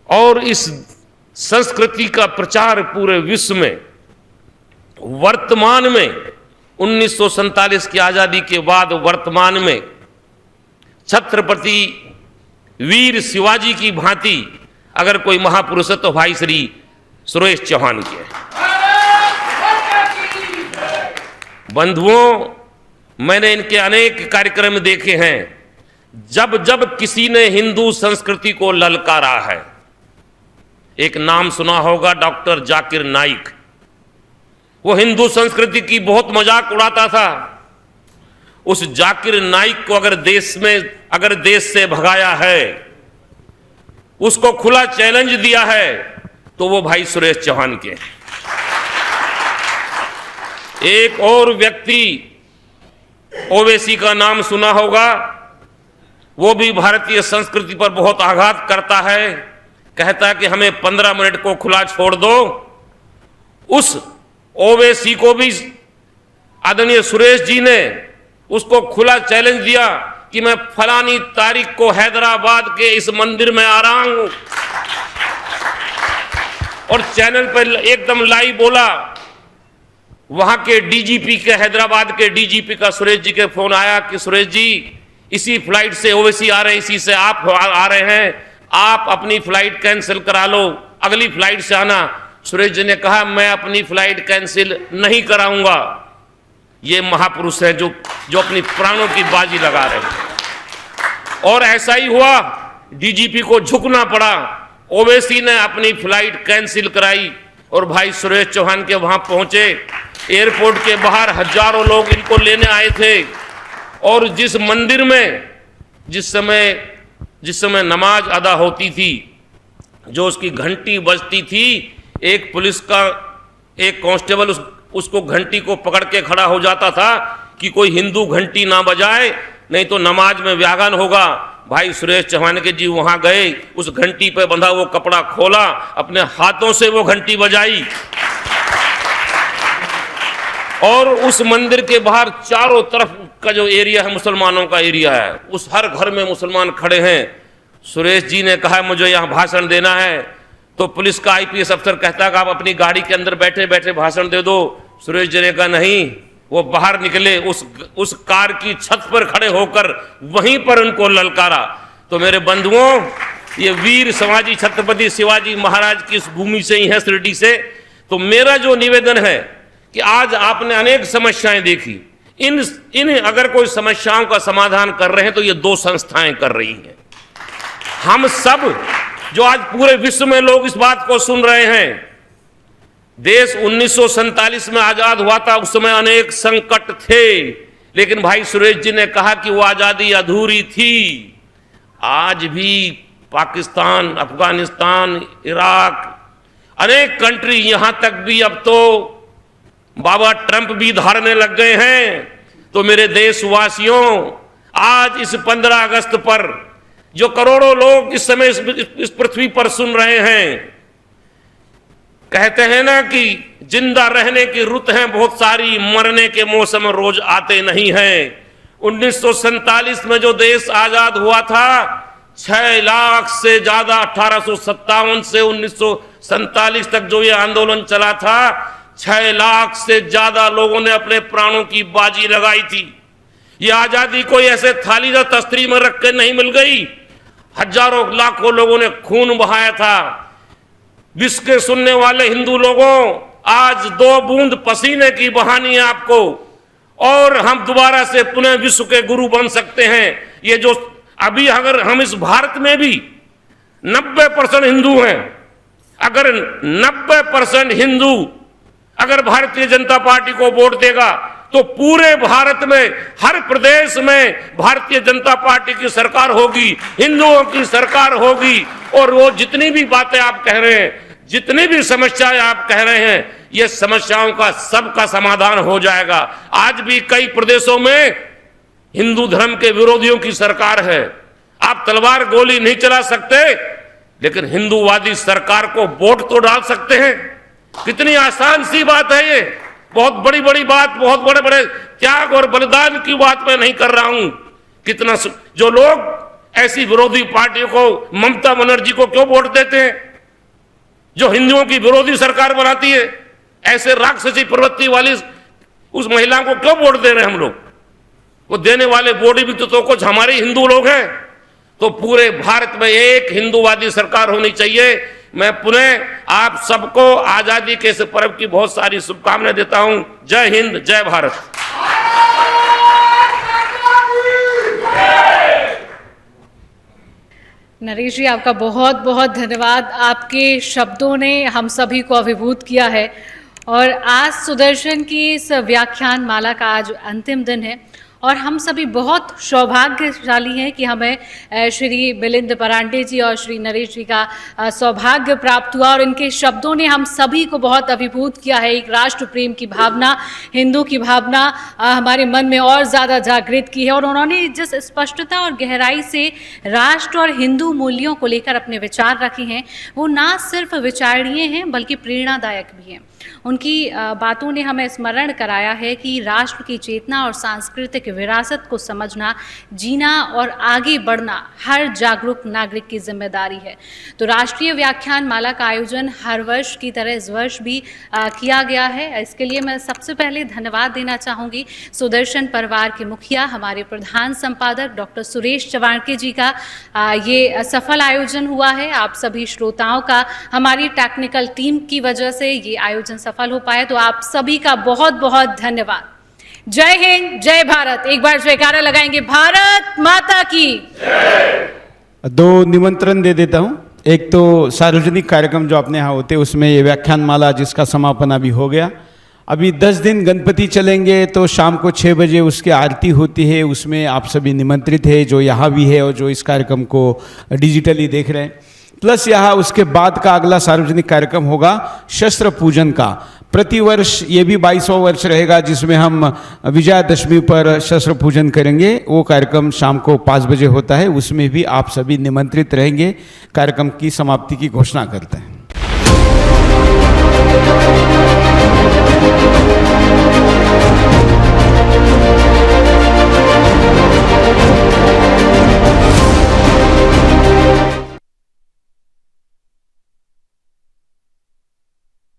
और इस संस्कृति का प्रचार पूरे विश्व में वर्तमान में 1947 की आजादी के बाद वर्तमान में छत्रपति वीर शिवाजी की भांति अगर कोई महापुरुष है तो भाई श्री सुरेश चौहान के। बंधुओं, मैंने इनके अनेक कार्यक्रम देखे हैं। जब जब किसी ने हिंदू संस्कृति को ललकारा है, एक नाम सुना होगा डॉक्टर जाकिर नाइक, वो हिंदू संस्कृति की बहुत मजाक उड़ाता था। उस जाकिर नाइक को अगर देश से भगाया है, उसको खुला चैलेंज दिया है, तो वो भाई सुरेश चौहान के। एक और व्यक्ति ओवैसी का नाम सुना होगा, वो भी भारतीय संस्कृति पर बहुत आघात करता है, कहता है कि हमें 15 मिनट को खुला छोड़ दो। उस ओवैसी को भी आदरणीय सुरेश जी ने उसको खुला चैलेंज दिया कि मैं फलानी तारीख को हैदराबाद के इस मंदिर में आ रहा हूं, और चैनल पर एकदम लाइव बोला। वहां के डीजीपी के, हैदराबाद के डीजीपी का सुरेश जी के फोन आया कि सुरेश जी इसी फ्लाइट से ओवैसी आ रहे हैं, इसी से आप आ रहे हैं, आप अपनी फ्लाइट कैंसिल करा लो, अगली फ्लाइट से आना। सुरेश जी ने कहा मैं अपनी फ्लाइट कैंसिल नहीं कराऊंगा। ये महापुरुष है जो अपनी प्राणों की बाजी लगा रहे हैं। और ऐसा ही हुआ, डीजीपी को झुकना पड़ा, ओवैसी ने अपनी फ्लाइट कैंसिल कराई और भाई सुरेश चौहान के वहां पहुंचे। एयरपोर्ट के बाहर हजारों लोग इनको लेने आए थे और जिस मंदिर में जिस समय नमाज अदा होती थी, जो उसकी घंटी बजती थी, एक पुलिस का एक कांस्टेबल उसको घंटी को पकड़ के खड़ा हो जाता था कि कोई हिंदू घंटी ना बजाए, नहीं तो नमाज में व्याघात होगा। भाई सुरेश चौहान के जी वहां गए, उस घंटी पे बंधा वो कपड़ा खोला, अपने हाथों से वो घंटी बजाई और उस मंदिर के बाहर चारों तरफ का जो एरिया है मुसलमानों का एरिया है, उस हर घर में मुसलमान खड़े हैं। सुरेश जी ने कहा मुझे यहाँ भाषण देना है, तो पुलिस का आईपीएस अफसर कहता है कि आप अपनी गाड़ी के अंदर बैठे बैठे भाषण दे दो। सुरेश जी ने कहा नहीं, वो बाहर निकले, उस कार की छत पर खड़े होकर वहीं पर उनको ललकारा। तो मेरे बंधुओं, ये वीर शिवाजी, छत्रपति शिवाजी महाराज की इस भूमि से ही है, शिरडी से। तो मेरा जो निवेदन है कि आज आपने अनेक समस्याएं देखी, इन अगर कोई समस्याओं का समाधान कर रहे हैं तो ये दो संस्थाएं कर रही हैं। हम सब जो आज पूरे विश्व में लोग इस बात को सुन रहे हैं, देश 1947 में आजाद हुआ था, उस समय अनेक संकट थे, लेकिन भाई सुरेश जी ने कहा कि वो आजादी अधूरी थी। आज भी पाकिस्तान, अफगानिस्तान, इराक, अनेक कंट्री, यहां तक भी अब तो बाबा ट्रंप भी धारने लग गए हैं। तो मेरे देशवासियों, आज इस 15 अगस्त पर जो करोड़ों लोग इस समय इस पृथ्वी पर सुन रहे हैं, कहते हैं ना कि जिंदा रहने की रुत है बहुत सारी, मरने के मौसम रोज आते नहीं हैं। 1947 में जो देश आजाद हुआ था, 6 लाख से ज्यादा, 1857 से 1947 तक जो ये आंदोलन चला था, 6 लाख से ज्यादा लोगों ने अपने प्राणों की बाजी लगाई थी। ये आजादी कोई ऐसे थाली या तस्तरी में रख के नहीं मिल गई। हजारों लाखों लोगों ने खून बहाया था। विश्व के सुनने वाले हिंदू लोगों, आज 2 बूंद पसीने की बहानी है आपको, और हम दोबारा से पुनः विश्व के गुरु बन सकते हैं। ये जो अभी अगर हम इस भारत में भी 90% हिंदू हैं, अगर 90% हिंदू अगर भारतीय जनता पार्टी को वोट देगा तो पूरे भारत में हर प्रदेश में भारतीय जनता पार्टी की सरकार होगी, हिंदुओं की सरकार होगी। और वो जितनी भी बातें आप कह रहे हैं, जितनी भी समस्याएं आप कह रहे हैं, ये समस्याओं का सबका समाधान हो जाएगा। आज भी कई प्रदेशों में हिंदू धर्म के विरोधियों की सरकार है। आप तलवार गोली नहीं चला सकते, लेकिन हिंदूवादी सरकार को वोट तो डाल सकते हैं। कितनी आसान सी बात है ये। बहुत बड़ी बड़ी बात, बहुत बड़े बड़े त्याग और बलिदान की बात मैं नहीं कर रहा हूं। कितना जो लोग ऐसी विरोधी पार्टियों को, ममता बनर्जी को क्यों वोट देते हैं, जो हिंदुओं की विरोधी सरकार बनाती है, ऐसे राक्षसी प्रवृत्ति वाली उस महिला को क्यों वोट दे रहे हैं हम लोग? वो देने वाले वोट भी तो कुछ हमारे हिंदू लोग हैं। तो पूरे भारत में एक हिंदूवादी सरकार होनी चाहिए। मैं पुनः आप सबको आजादी के इस पर्व की बहुत सारी शुभकामनाएं देता हूं। जय हिंद, जय भारत। नरेश जी, आपका बहुत बहुत धन्यवाद। आपके शब्दों ने हम सभी को अभिभूत किया है। और आज सुदर्शन की इस व्याख्यान माला का आज अंतिम दिन है और हम सभी बहुत सौभाग्यशाली हैं कि हमें श्री मिलिंद परांडे जी और श्री नरेश जी का सौभाग्य प्राप्त हुआ और इनके शब्दों ने हम सभी को बहुत अभिभूत किया है। एक राष्ट्र प्रेम की भावना, हिंदू की भावना हमारे मन में और ज़्यादा जागृत की है और उन्होंने जिस स्पष्टता और गहराई से राष्ट्र और हिंदू मूल्यों को लेकर अपने विचार रखे हैं, वो ना सिर्फ विचारणीय हैं बल्कि प्रेरणादायक भी हैं। उनकी बातों ने हमें स्मरण कराया है कि राष्ट्र की चेतना और सांस्कृतिक विरासत को समझना, जीना और आगे बढ़ना हर जागरूक नागरिक की जिम्मेदारी है। तो राष्ट्रीय व्याख्यान माला का आयोजन हर वर्ष की तरह इस वर्ष भी किया गया है। इसके लिए मैं सबसे पहले धन्यवाद देना चाहूँगी सुदर्शन परिवार के मुखिया, हमारे प्रधान संपादक डॉक्टर सुरेश चवाणके जी का। ये सफल आयोजन हुआ है। आप सभी श्रोताओं का, हमारी टेक्निकल टीम की वजह से ये आयोजन सफल हो पाए, तो आप सभी का बहुत बहुत धन्यवाद। जय हिंद, जय भारत। एक बार जयकारा लगाएंगे, भारत माता की। 2 निमंत्रण दे देता हूं। एक तो सार्वजनिक कार्यक्रम जो अपने यहाँ होते हैं उसमें ये व्याख्यान माला जिसका समापन अभी हो गया। अभी 10 दिन गणपति चलेंगे तो शाम को 6 बजे उसकी आरती होती है, उसमें आप सभी निमंत्रित है, जो यहाँ भी है और जो इस कार्यक्रम को डिजिटली देख रहे हैं। प्लस यहाँ उसके बाद का अगला सार्वजनिक कार्यक्रम होगा शस्त्र पूजन का। प्रतिवर्ष ये भी 22वां वर्ष रहेगा जिसमें हम विजयादशमी पर शस्त्र पूजन करेंगे। वो कार्यक्रम शाम को 5 बजे होता है, उसमें भी आप सभी निमंत्रित रहेंगे। कार्यक्रम की समाप्ति की घोषणा करते हैं।